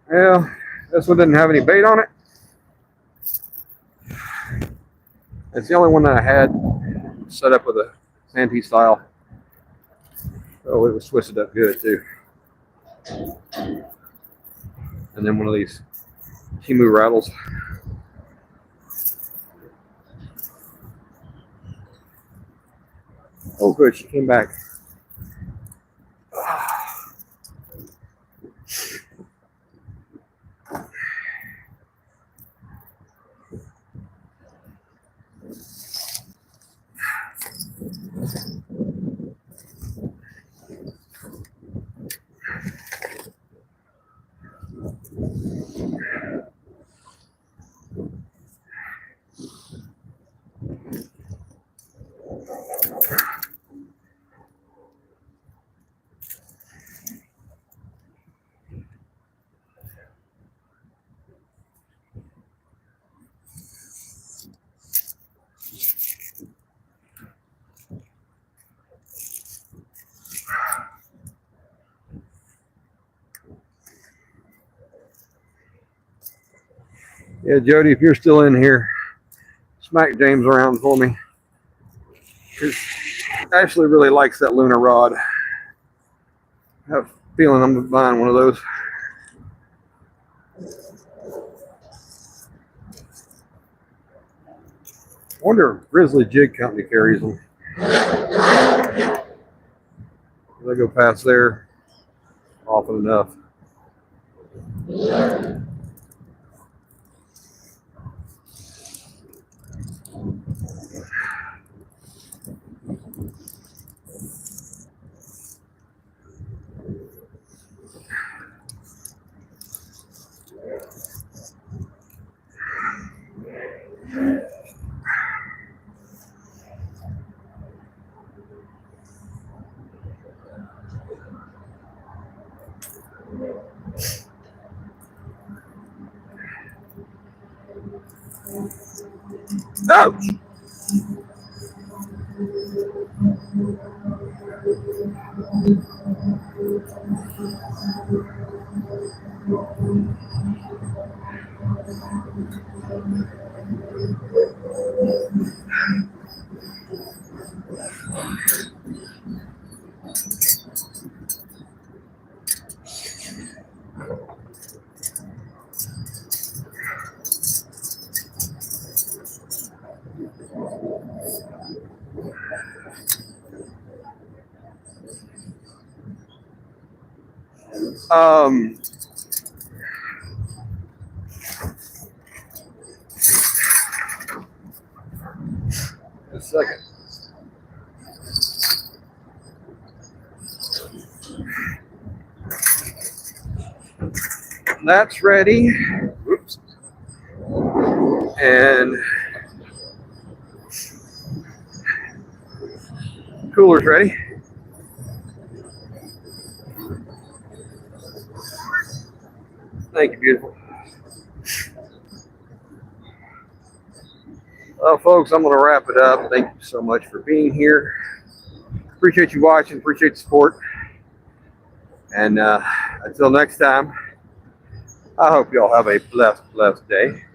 Well, this one didn't have any bait on it. It's the only one that I had set up with a Santee style. Oh, it was twisted up good too. And then one of these Timu rattles. Oh, good, she came back. Yeah, Jody, if you're still in here, smack James around for me. Because Ashley really likes that Luna rod. I have a feeling I'm buying one of those. I wonder if Grizzly Jig Company carries them. They go past there often enough. Ouch! Um, a second. That's ready. Oops. And cooler's ready. Thank you, beautiful. Well, folks, I'm going to wrap it up. Thank you so much for being here. Appreciate you watching. Appreciate the support. And until next time, I hope you all have a blessed day.